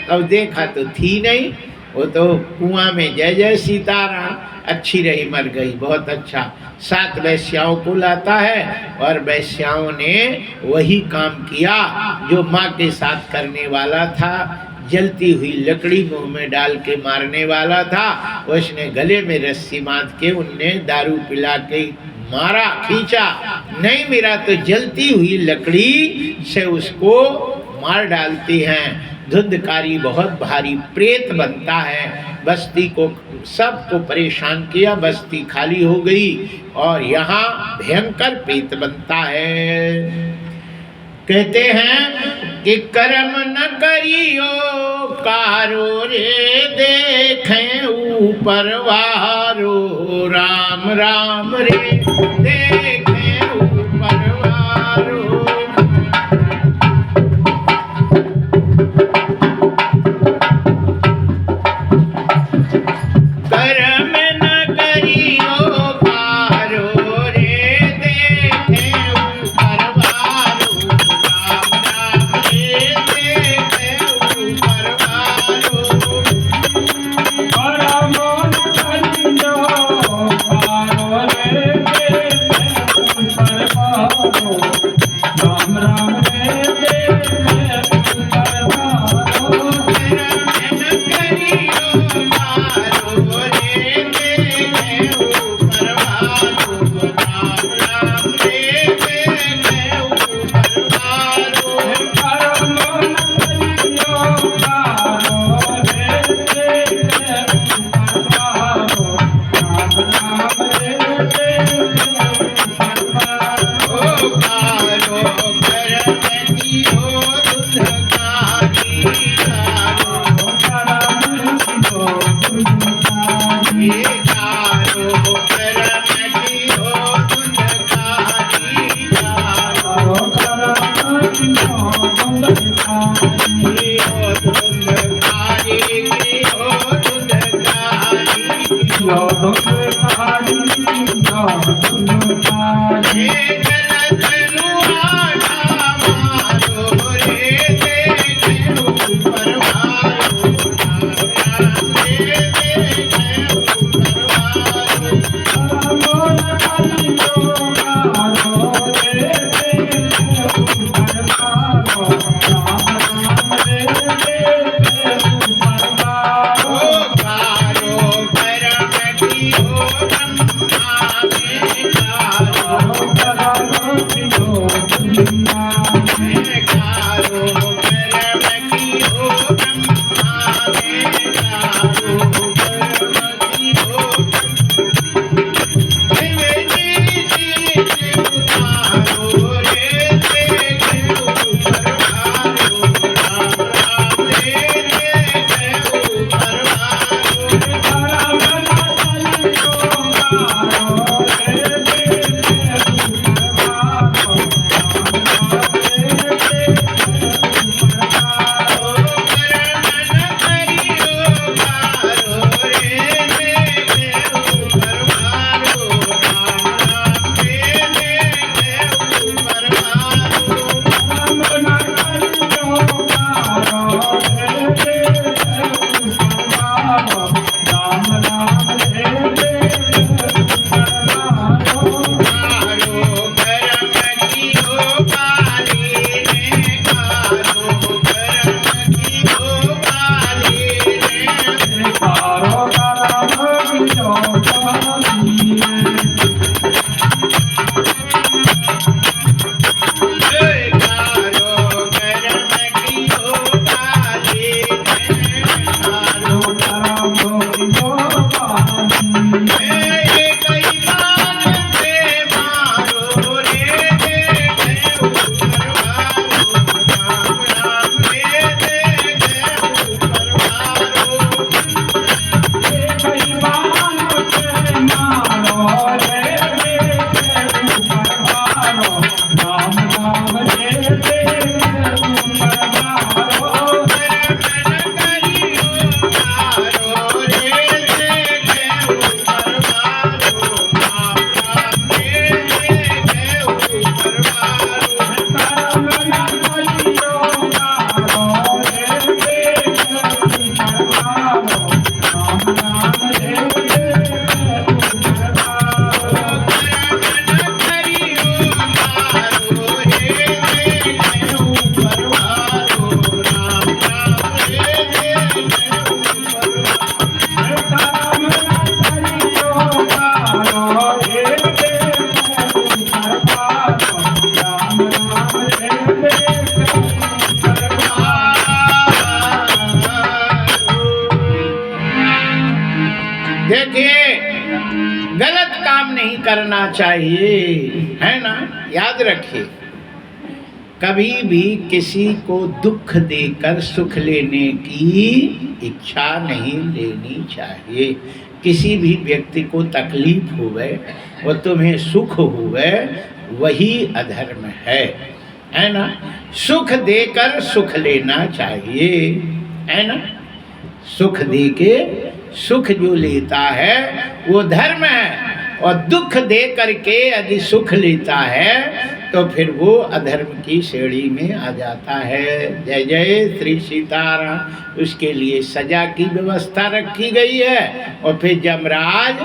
अब देखा तो थी नहीं, वो तो कुआं में जय जय सीताराम, अच्छी रही, मर गई, बहुत अच्छा। 7 वैश्याओं को लाता है और वैश्याओं ने वही काम किया जो माँ के साथ करने वाला था। जलती हुई लकड़ी मुंह में डाल के मारने वाला था, उसने गले में रस्सी बांध के उनने दारू पिला के मारा, खींचा, नहीं मिला तो जलती हुई लकड़ी से उसको मार डालती हैं। धुंधकारी बहुत भारी प्रेत बनता है, बस्ती को सबको परेशान किया, बस्ती खाली हो गई और यहाँ भयंकर प्रेत बनता है। कहते हैं कि कर्म न करियो कारो रे, देखें ऊपर वारो, राम राम रे, देखें ऊपर वारो। कर्म न करियो कारो रे, देखें ऊपर वारो, राम राम रे, देखें ऊपर वारो। कर्म न करियो कारो रे, देखें यो दुनु पारी यो दुनु पारी देखिए, गलत काम नहीं करना चाहिए, है ना। याद रखिए, कभी भी किसी को दुख देकर सुख लेने की इच्छा नहीं लेनी चाहिए। किसी भी व्यक्ति को तकलीफ हुए वो तुम्हें सुख हुए, वही अधर्म है ना। सुख देकर सुख लेना चाहिए, है ना। सुख देके सुख जो लेता है वो धर्म है, और दुख दे करके यदि सुख लेता है तो फिर वो अधर्म की श्रेणी में आ जाता है। जय जय श्री सीताराम। उसके लिए सजा की व्यवस्था रखी गई है, और फिर यमराज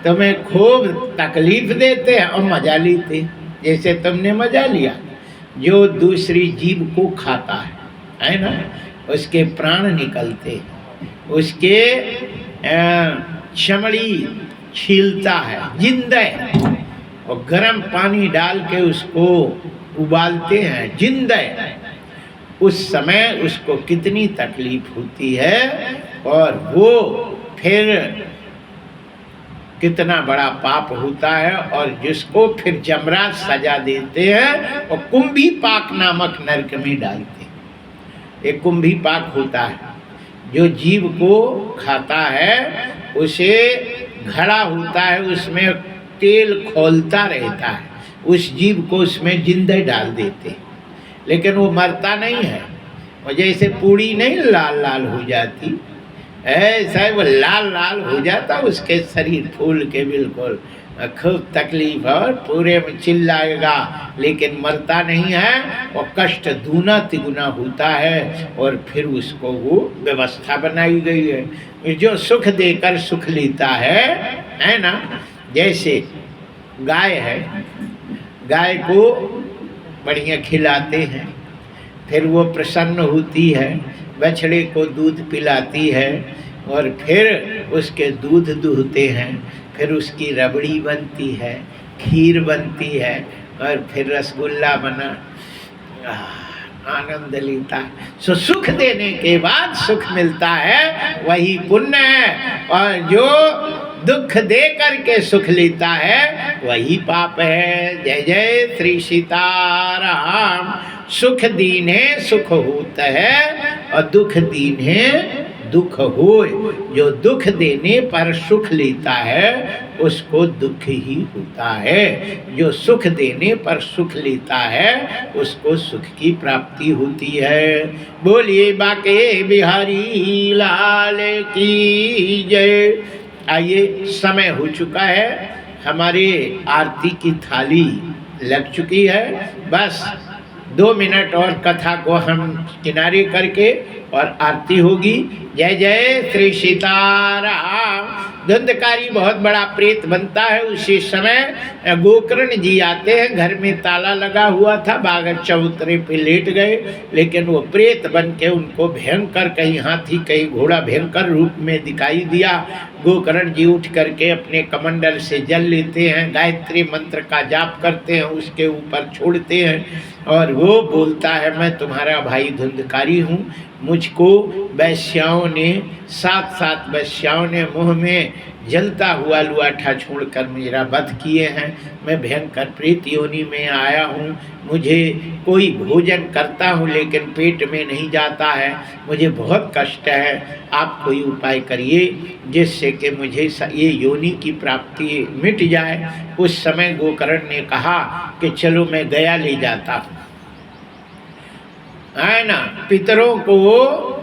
तुम्हें खूब तकलीफ देते हैं और मजा लेते, जैसे तुमने मजा लिया। जो दूसरी जीव को खाता है ना, उसके प्राण निकलते हैं, उसके चमड़ी छीलता है जिंदा, और गर्म पानी डाल के उसको उबालते हैं जिंदा। उस समय उसको कितनी तकलीफ होती है, और वो फिर कितना बड़ा पाप होता है। और जिसको फिर यमराज सजा देते हैं और कुंभी पाक नामक नरक में डालते हैं। एक कुंभी पाक होता है, जो जीव को खाता है उसे घड़ा होता है, उसमें तेल खौलता रहता है, उस जीव को उसमें जिंदा डाल देते, लेकिन वो मरता नहीं है। और जैसे पूड़ी नहीं लाल लाल हो जाती, ऐसा वो लाल लाल हो जाता उसके शरीर फूल के बिल्कुल, खूब तकलीफ और पूरे में चिल्लाएगा लेकिन मरता नहीं है, और कष्ट दूना तिगुना होता है। और फिर उसको वो व्यवस्था बनाई गई है जो सुख देकर सुख लेता है ना। जैसे गाय है, गाय को बढ़िया खिलाते हैं, फिर वो प्रसन्न होती है, बछड़े को दूध पिलाती है, और फिर उसके दूध दूहते हैं, फिर उसकी रबड़ी बनती है, खीर बनती है, और फिर रसगुल्ला बना, आनंद लेता है। सो सुख देने के बाद सुख मिलता है वही पुण्य है, और जो दुख दे करके सुख लेता है वही पाप है। जय जय श्री सीताराम। सुख दीने सुख होता है और दुख दीने दुख होए। जो दुख देने पर सुख लेता है उसको दुख ही होता है, जो सुख देने पर सुख लेता है उसको सुख की प्राप्ति होती है। बोलिए बाके बिहारी लाल की जय। आइए, समय हो चुका है, हमारे आरती की थाली लग चुकी है। बस 2 मिनट और कथा को हम किनारे करके और आरती होगी। जय जय श्री सीताराम। धुंधकारी बहुत बड़ा प्रेत बनता है। उसी समय गोकर्ण जी आते हैं, घर में ताला लगा हुआ था, बागर चबूतरे पे लेट गए, लेकिन वो प्रेत बन के उनको भयंकर, कहीं हाथी कहीं घोड़ा भयंकर रूप में दिखाई दिया। गोकर्ण जी उठ करके अपने कमंडल से जल लेते हैं, गायत्री मंत्र का जाप करते हैं, उसके ऊपर छोड़ते हैं, और वो बोलता है मैं तुम्हारा भाई धुंधकारी हूँ। मुझको वैश्याओं ने, 7 वैश्याओं ने मुँह में जलता हुआ लुआठा छोड़कर मेरा वध किए हैं। मैं भयंकर प्रेत योनि में आया हूँ। मुझे कोई भोजन करता हूँ लेकिन पेट में नहीं जाता है, मुझे बहुत कष्ट है। आप कोई उपाय करिए जिससे कि मुझे ये योनि की प्राप्ति मिट जाए। उस समय गोकर्ण ने कहा कि चलो मैं गया ले जाता हूँ, है ना। पितरों को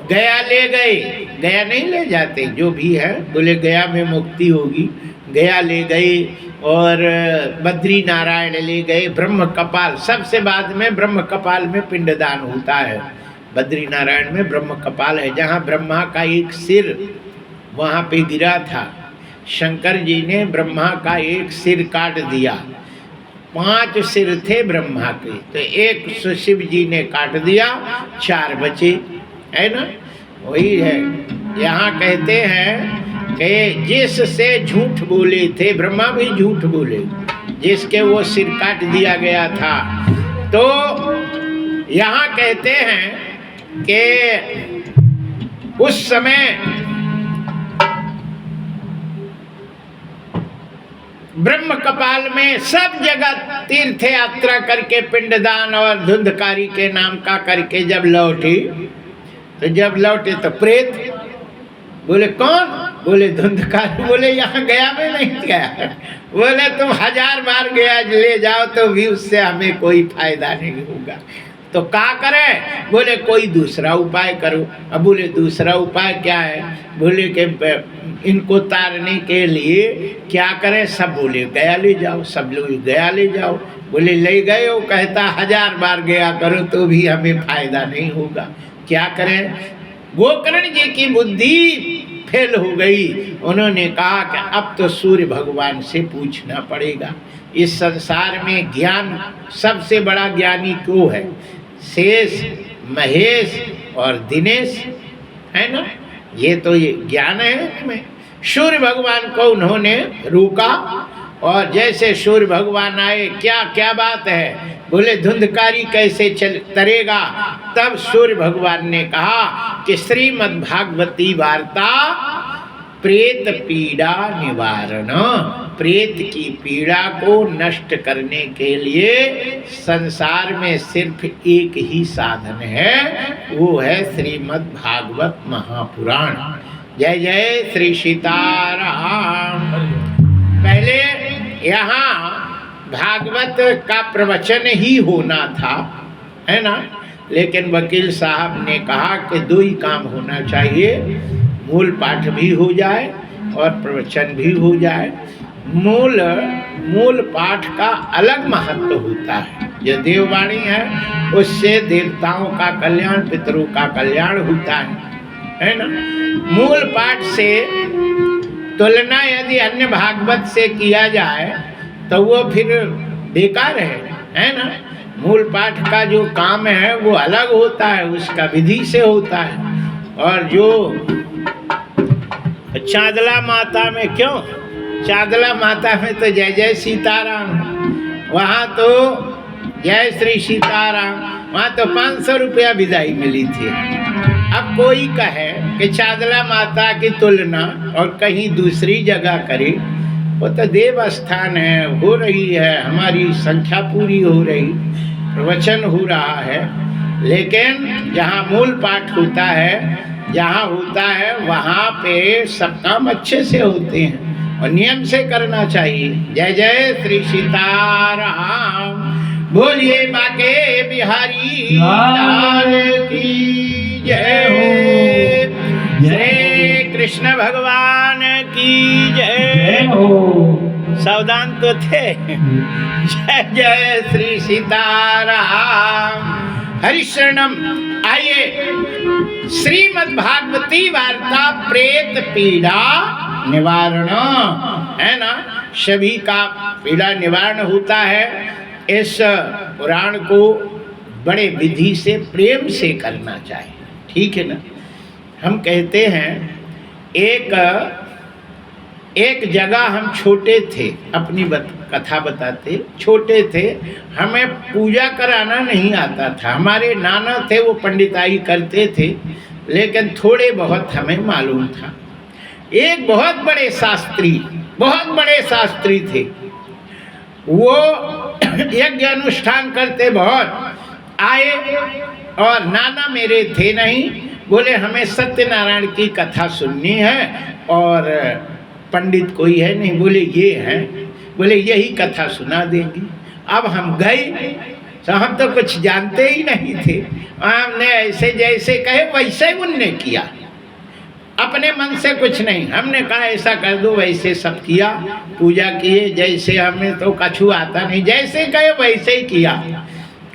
गया ले गए, गया नहीं ले जाते, जो भी है बोले गया में मुक्ति होगी, गया ले गए, और बद्री नारायण ले गए, ब्रह्म कपाल, सबसे बाद में ब्रह्म कपाल में पिंडदान होता है। बद्री नारायण में ब्रह्म कपाल है, जहाँ ब्रह्मा का एक सिर वहाँ पे गिरा था। शंकर जी ने ब्रह्मा का एक सिर काट दिया, 5 सिर थे ब्रह्मा के, तो एक शिव जी ने काट दिया, 4 बचे, है ना। वही है, यहाँ कहते हैं कि जिससे झूठ बोले थे, ब्रह्मा भी झूठ बोले, जिसके वो सिर काट दिया गया था। तो यहाँ कहते हैं कि उस समय ब्रह्म कपाल में सब जगह तीर्थ यात्रा करके पिंडदान और धुंधकारी के नाम का करके जब लौटे, तो जब लौटे तो प्रेत बोले कौन? बोले धुंधकारी। बोले यहाँ गया में नहीं गया। बोले तुम 1000 बार गया ले जाओ तो भी उससे हमें कोई फायदा नहीं होगा, तो क्या करें? बोले कोई दूसरा उपाय करो। अब बोले दूसरा उपाय क्या है? बोले कि इनको तारने के लिए क्या करें? सब बोले गया ले जाओ, सब लोग गया ले जाओ। बोले ले गए, वो कहता 1000 बार गया करो तो भी हमें फायदा नहीं होगा, क्या करें? गोकर्ण जी की बुद्धि फेल हो गई। उन्होंने कहा कि अब तो सूर्य भगवान से पूछना पड़ेगा। इस संसार में ज्ञान सबसे बड़ा ज्ञानी क्यों है? शेष, महेश और दिनेश, है ना। ये तो ये ज्ञान है इनमें। सूर्य भगवान को उन्होंने रोका, और जैसे सूर्य भगवान आए, क्या क्या बात है? बोले धुंधकारी कैसे तरेगा? तब सूर्य भगवान ने कहा कि श्रीमद् भागवती वार्ता प्रेत पीड़ा निवारण, प्रेत की पीड़ा को नष्ट करने के लिए संसार में सिर्फ एक ही साधन है, वो है श्रीमद् भागवत महापुराण। जय जय श्री सीताराम। पहले यहाँ भागवत का प्रवचन ही होना था, है ना, लेकिन वकील साहब ने कहा कि 2 ही काम होना चाहिए, मूल पाठ भी हो जाए और प्रवचन भी हो जाए। मूल पाठ का अलग महत्व होता है। जो देववाणी है उससे देवताओं का कल्याण, पितरों का कल्याण होता है ना। मूल पाठ से तुलना यदि अन्य भागवत से किया जाए तो वो फिर बेकार है ना। मूल पाठ का जो काम है वो अलग होता है, उसका विधि से होता है। और जो चांदला माता में, क्यों चांदला माता में तो जय जय सीताराम, वहाँ तो जय श्री सीताराम, वहाँ तो 500 रुपया विदाई मिली थी। अब कोई कहे कि चांदला माता की तुलना और कहीं दूसरी जगह करे, वो तो देव स्थान है, हो रही है, हमारी संख्या पूरी हो रही, प्रवचन हो रहा है। लेकिन जहाँ मूल पाठ होता है, जहाँ होता है वहाँ पे सब काम अच्छे से होते हैं और नियम से करना चाहिए। जय जय श्री सीताराम, बोलिए बाके बिहारी लाल की जय हो, जय कृष्ण भगवान की जय हो। सावधान तो थे। जय जय श्री सीताराम, हरिशरणम। आइए, श्रीमद् भागवती वार्ता प्रेत पीड़ा निवारण, है ना। सभी का पीड़ा निवारण होता है। इस पुराण को बड़े विधि से, प्रेम से करना चाहिए, ठीक है ना। हम कहते हैं एक जगह हम छोटे थे, अपनी कथा बताते, छोटे थे, हमें पूजा कराना नहीं आता था। हमारे नाना थे, वो पंडिताई करते थे, लेकिन थोड़े बहुत हमें मालूम था। एक बहुत बड़े शास्त्री थे, वो यज्ञ अनुष्ठान करते बहुत आए, और नाना मेरे थे नहीं, बोले हमें सत्यनारायण की कथा सुननी है और पंडित कोई है नहीं, बोले ये है, बोले यही कथा सुना देंगी। अब हम गए, तो हम तो कुछ जानते ही नहीं थे, हमने ऐसे जैसे कहे वैसे उनने किया, अपने मन से कुछ नहीं। हमने कहा ऐसा कर दो, वैसे सब किया, पूजा किए, जैसे हमें तो कछु आता नहीं, जैसे कहे वैसे ही किया।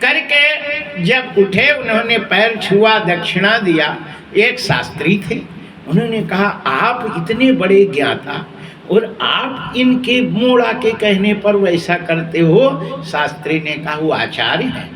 करके जब उठे, उन्होंने पैर छुआ, दक्षिणा दिया। एक शास्त्री थे, उन्होंने कहा आप इतने बड़े ज्ञाता और आप इनके मोड़ा के कहने पर वैसा करते हो। शास्त्री ने कहा वो आचार्य है,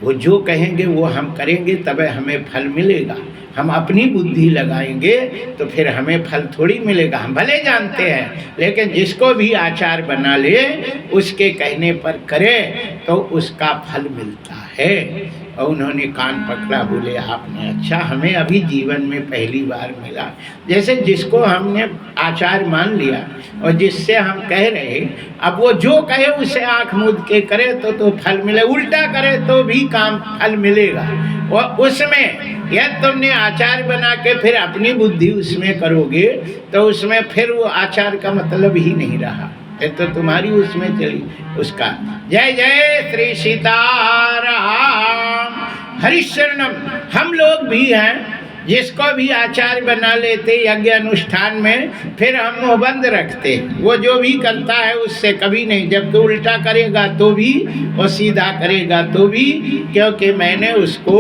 वो जो कहेंगे वो हम करेंगे, तबे हमें फल मिलेगा। हम अपनी बुद्धि लगाएंगे तो फिर हमें फल थोड़ी मिलेगा। हम भले जानते हैं, लेकिन जिसको भी आचार्य बना ले, उसके कहने पर करे तो उसका फल मिलता है। और उन्होंने कान पकड़ा, बोले आपने अच्छा, हमें अभी जीवन में पहली बार मिला। जैसे जिसको हमने आचार्य मान लिया और जिससे हम कह रहे, अब वो जो कहे उसे आंख मूंद के करे तो फल मिले, उल्टा करे तो भी काम फल मिलेगा। और उसमें यदि तुमने आचार्य बना के फिर अपनी बुद्धि उसमें करोगे तो उसमें फिर वो आचार्य का मतलब ही नहीं रहा, फिर तो तुम्हारी उसमें चली उसका। जय जय श्री सीताराम, हरिशरणम। हम लोग भी हैं, जिसको भी आचार्य बना लेते यज्ञ अनुष्ठान में, फिर हम मुँह बंद रखते, वो जो भी करता है उससे कभी नहीं। जबकि उल्टा करेगा तो भी और सीधा करेगा तो भी, क्योंकि मैंने उसको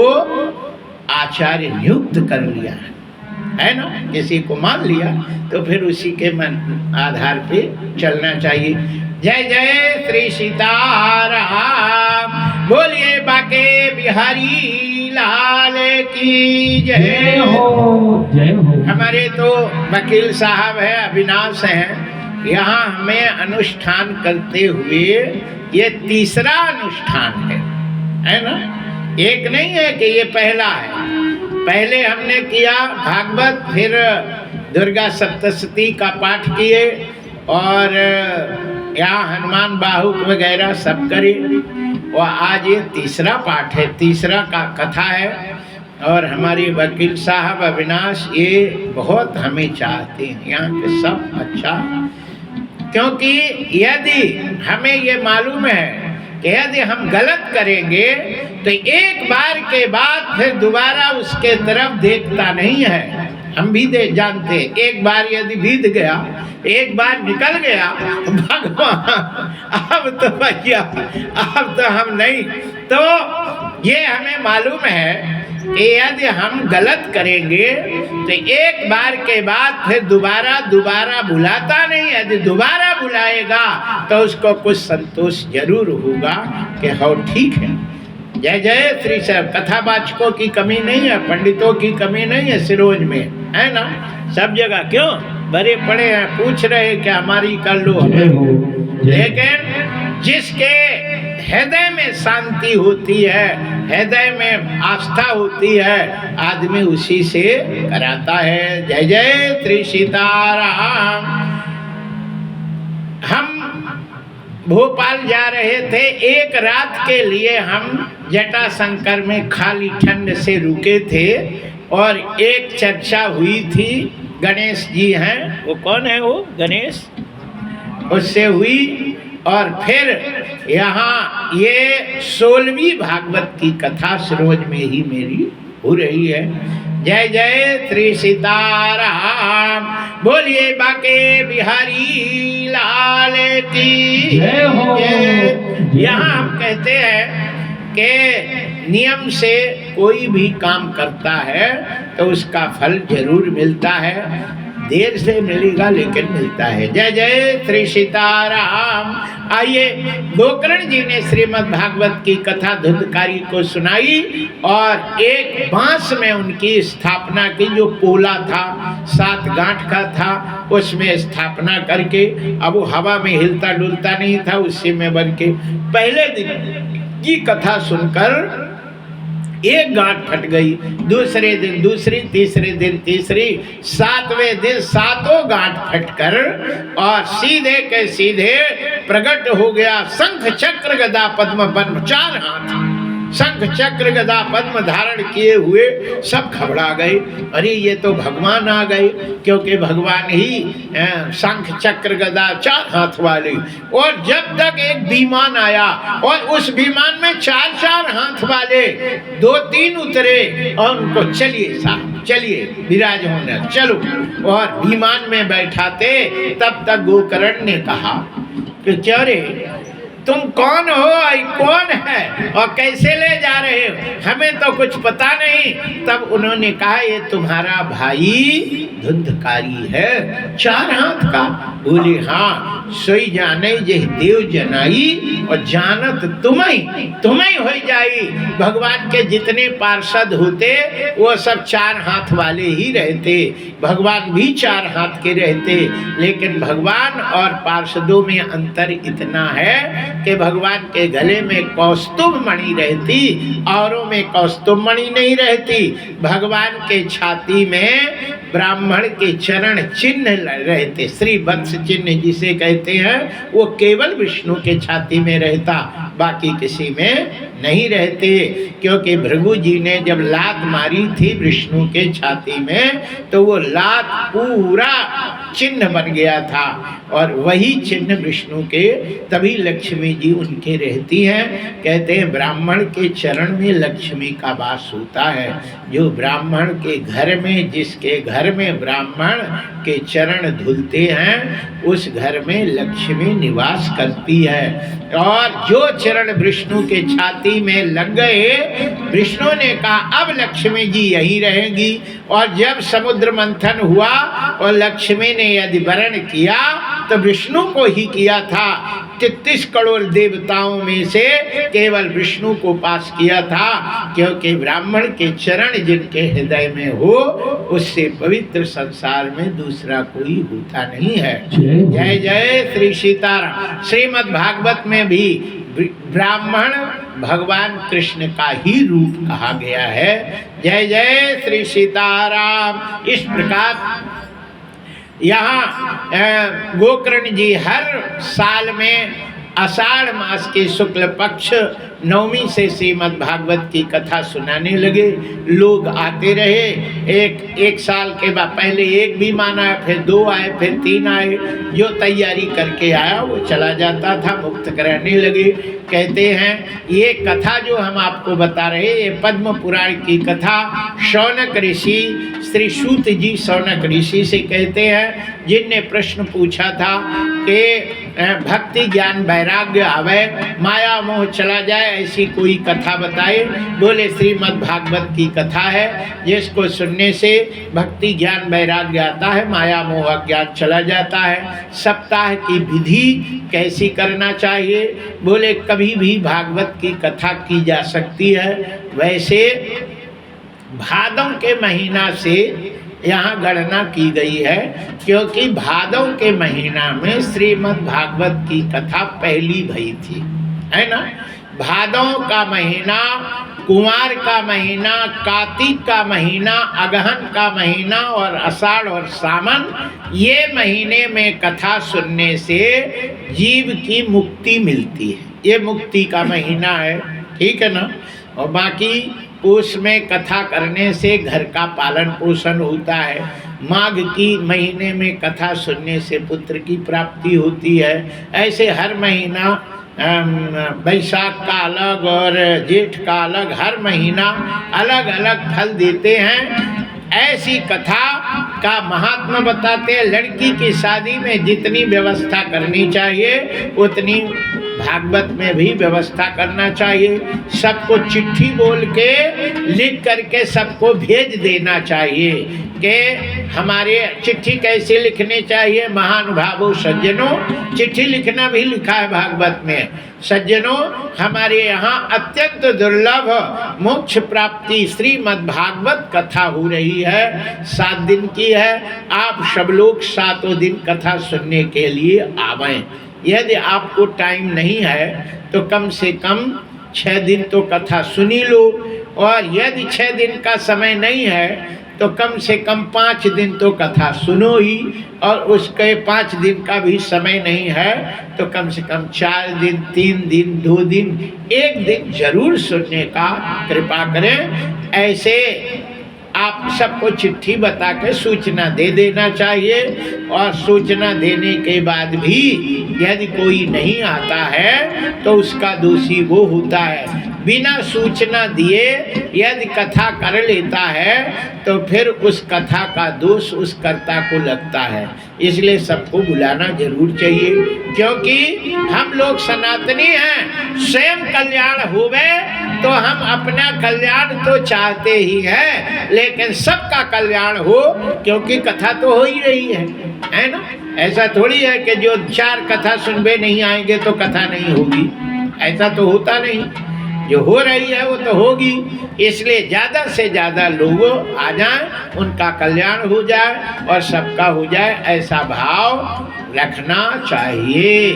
आचार्य नियुक्त कर लिया है ना। किसी को मान लिया तो फिर उसी के मन आधार पे चलना चाहिए। जय जय श्री सीताराम, बोलिए बाके बिहारी लाल की जय हो, जय हो। हमारे तो वकील साहब है, अविनाश हैं, यहाँ हमें अनुष्ठान करते हुए ये तीसरा अनुष्ठान है ना। एक नहीं है कि ये पहला है। पहले हमने किया भागवत, फिर दुर्गा सप्तशती का पाठ किए और यहाँ हनुमान बाहुक वगैरह सब करे। और आज ये तीसरा पाठ है, तीसरा का कथा है। और हमारे वकील साहब अविनाश ये बहुत हमें चाहते हैं, यहाँ के सब अच्छा, क्योंकि यदि हमें ये मालूम है कि यदि हम गलत करेंगे तो एक बार के बाद फिर दोबारा उसके तरफ देखता नहीं है। हम भी दे जानते, एक बार यदि बीत गया, एक बार निकल गया भगवान, अब तो भैया अब तो हम नहीं। तो ये हमें मालूम है कि यदि हम गलत करेंगे तो एक बार के बाद फिर दोबारा बुलाता नहीं। यदि दोबारा बुलाएगा तो उसको कुछ संतोष जरूर होगा कि हाँ ठीक है। जय जय श्री साहब। कथावाचकों की कमी नहीं है, पंडितों की कमी नहीं है सिरोज में, है ना? सब जगह क्यों भरे पड़े हैं, पूछ रहे कि हमारी कर लो। लेकिन जिसके हृदय में शांति होती है, हृदय में आस्था होती है, आदमी उसी से कराता है। जय जय श्री सीताराम। हम भोपाल जा रहे थे, एक रात के लिए हम जटाशंकर में खाली ठंड से रुके थे और एक चर्चा हुई थी। गणेश जी हैं, वो कौन है वो गणेश, उससे हुई। और फिर यहाँ ये 16वीं भागवत की कथा सरोज में ही मेरी हो रही है। जय जय श्री सीताराम। बोलिए बाके बिहारी लाल की जय हो। यहाँ हम कहते हैं कि नियम से कोई भी काम करता है तो उसका फल जरूर मिलता है, देर से मिलेगा लेकिन मिलता है। जय जय श्री सीताराम। आइए, गोकर्ण जी ने श्रीमद् भागवत की कथा धुंधकारी को सुनाई और एक बांस में उनकी स्थापना की, जो पोला था 7 गांठ का था, उसमें स्थापना करके, अब वो हवा में हिलता डुलता नहीं था, उसी में बन के पहले दिन की कथा सुनकर एक गांठ फट गई, दूसरे दिन दूसरी, तीसरे दिन तीसरी, 7वें दिन 7 गांठ फटकर और सीधे के सीधे प्रकट हो गया शंख चक्र गदा पद्म पद्म, 4 हाथ शंख चक्र गदा पद्म धारण किए हुए। सब घबरा गए, अरे ये तो भगवान आ गए, क्योंकि भगवान ही शंख चक्र गदा 4 हाथ वाले। और जब तक एक विमान आया और उस विमान में 4 हाथ वाले 2-3 उतरे और उनको चलिए साहब चलिए विराज होने चलो, और विमान में बैठाते, तब तक गोकर्ण ने कहा कि क्या रे तुम कौन हो, आई कौन है और कैसे ले जा रहे हो, हमें तो कुछ पता नहीं। तब उन्होंने कहा ये तुम्हारा भाई धुंधकारी है 4 हाथ का। बोले हाँ, सोई जाने जे देव जनाई और जानत तुम्हें हो जाई। भगवान के जितने पार्षद होते वो सब 4 हाथ वाले ही रहते, भगवान भी 4 हाथ के रहते। लेकिन भगवान और पार्षदों में अंतर इतना है कि भगवान के गले में कौस्तुभ मणि रहती, औरों में कौस्तुभ मणि नहीं रहती। भगवान के छाती में ब्राह्मण के चरण चिन्ह रहते, श्री वत्स चिन्ह जिसे कहते हैं, वो केवल विष्णु के छाती में रहता, बाकी किसी में नहीं रहते। क्योंकि भृगु जी ने जब लात मारी थी विष्णु के छाती में, तो वो लात पूरा चिन्ह बन गया था और वही चिन्ह विष्णु के, तभी लक्ष्मी जी उनके रहती हैं। कहते हैं ब्राह्मण के चरण में लक्ष्मी का वास होता है। जो ब्राह्मण के घर में, जिसके घर में ब्राह्मण के चरण धुलते हैं, उस घर में लक्ष्मी निवास करती है। और जो चरण विष्णु के छाती में लग गए, विष्णु ने कहा अब लक्ष्मी जी यहीं रहेंगी। और जब समुद्र मंथन हुआ और लक्ष्मी ने यदि वरण किया तो विष्णु को ही किया था। 33 करोड़ देवताओं में से केवल विष्णु को पास किया था, क्योंकि ब्राह्मण के चरण जिनके हृदय में हो, उससे पवित्र संसार में दूसरा कोई होता नहीं है। जय जय श्री सीताराम। श्रीमद् भागवत में भी ब्राह्मण भगवान कृष्ण का ही रूप कहा गया है। जय जय श्री सीताराम। इस प्रकार यहाँ गोकर्ण जी हर साल में आषाढ़ मास के शुक्ल पक्ष नवमी से श्रीमद् भागवत की कथा सुनाने लगे। लोग आते रहे। एक साल के बाद पहले एक भी माना, फिर 2 आए, फिर 3 आए। जो तैयारी करके आया वो चला जाता था, मुक्त कराने लगे। कहते हैं ये कथा जो हम आपको बता रहे, ये पद्म पुराण की कथा शौनक ऋषि, श्री सूत जी शौनक ऋषि से कहते हैं, जिनने प्रश्न पूछा था कि भक्ति ज्ञान वैराग्य आवे, माया मोह चला जाए, ऐसी कोई कथा बताए। बोले श्रीमद् भागवत की कथा है, जिसको सुनने से भक्ति ज्ञान वैराग्य आता है, माया मोह ज्ञान चला जाता है। सप्ताह की विधि कैसी करना चाहिए? बोले कभी भी भागवत की कथा की जा सकती है। वैसे भादों के महीना से यहाँ गणना की गई है, क्योंकि भादों के महीना में श्रीमद् भागवत की कथा पहली भई थी, है ना। भादों का महीना, कुमार का महीना, कार्तिक का महीना, अगहन का महीना और आषाढ़ और सावन, ये महीने में कथा सुनने से जीव की मुक्ति मिलती है। ये मुक्ति का महीना है, ठीक है ना। और बाकी उसमें कथा करने से घर का पालन पोषण होता है। माघ की महीने में कथा सुनने से पुत्र की प्राप्ति होती है। ऐसे हर महीना, बैसाख का अलग और जेठ का अलग, हर महीना अलग अलग फल देते हैं। ऐसी कथा का महात्मा बताते हैं। लड़की की शादी में जितनी व्यवस्था करनी चाहिए उतनी भागवत में भी व्यवस्था करना चाहिए। सबको चिट्ठी बोल के लिख करके सबको भेज देना चाहिए कि हमारे चिट्ठी कैसे लिखने चाहिए। महानुभावों सज्जनों, चिट्ठी लिखना भी लिखा है भागवत में। सज्जनों, हमारे यहाँ अत्यंत दुर्लभ मोक्ष प्राप्ति श्रीमद् भागवत कथा हो रही है। 7 दिन की है। आप सब लोग 7 दिन कथा सुनने के लिए आवें। यदि आपको टाइम नहीं है तो कम से कम 6 दिन तो कथा सुनी लो, और यदि 6 दिन का समय नहीं है तो कम से कम 5 दिन तो कथा सुनो ही, और उसके 5 दिन का भी समय नहीं है तो कम से कम 4 दिन, 3 दिन, 2 दिन, 1 दिन जरूर सुनने का कृपा करें। ऐसे आप सबको चिट्ठी बता के सूचना दे देना चाहिए। और सूचना देने के बाद भी यदि कोई नहीं आता है तो उसका दोषी वो होता है। बिना सूचना दिए यदि कथा कर लेता है तो फिर उस कथा का दोष उस कर्ता को लगता है। इसलिए सबको बुलाना जरूर चाहिए, क्योंकि हम लोग सनातनी हैं। स्वयं कल्याण होवे तो हम अपना कल्याण तो चाहते ही हैं, लेकिन सबका कल्याण हो, क्योंकि कथा तो हो ही रही है ना। ऐसा थोड़ी है कि जो 4 कथा सुनबे नहीं आएंगे तो कथा नहीं होगी, ऐसा तो होता नहीं। जो हो रही है वो तो होगी। इसलिए ज़्यादा से ज़्यादा लोग आ जाएं, उनका कल्याण हो जाए और सबका हो जाए, ऐसा भाव रखना चाहिए।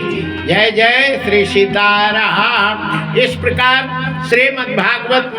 जय जय श्री सीताराम। इस प्रकार श्रीमद् भागवत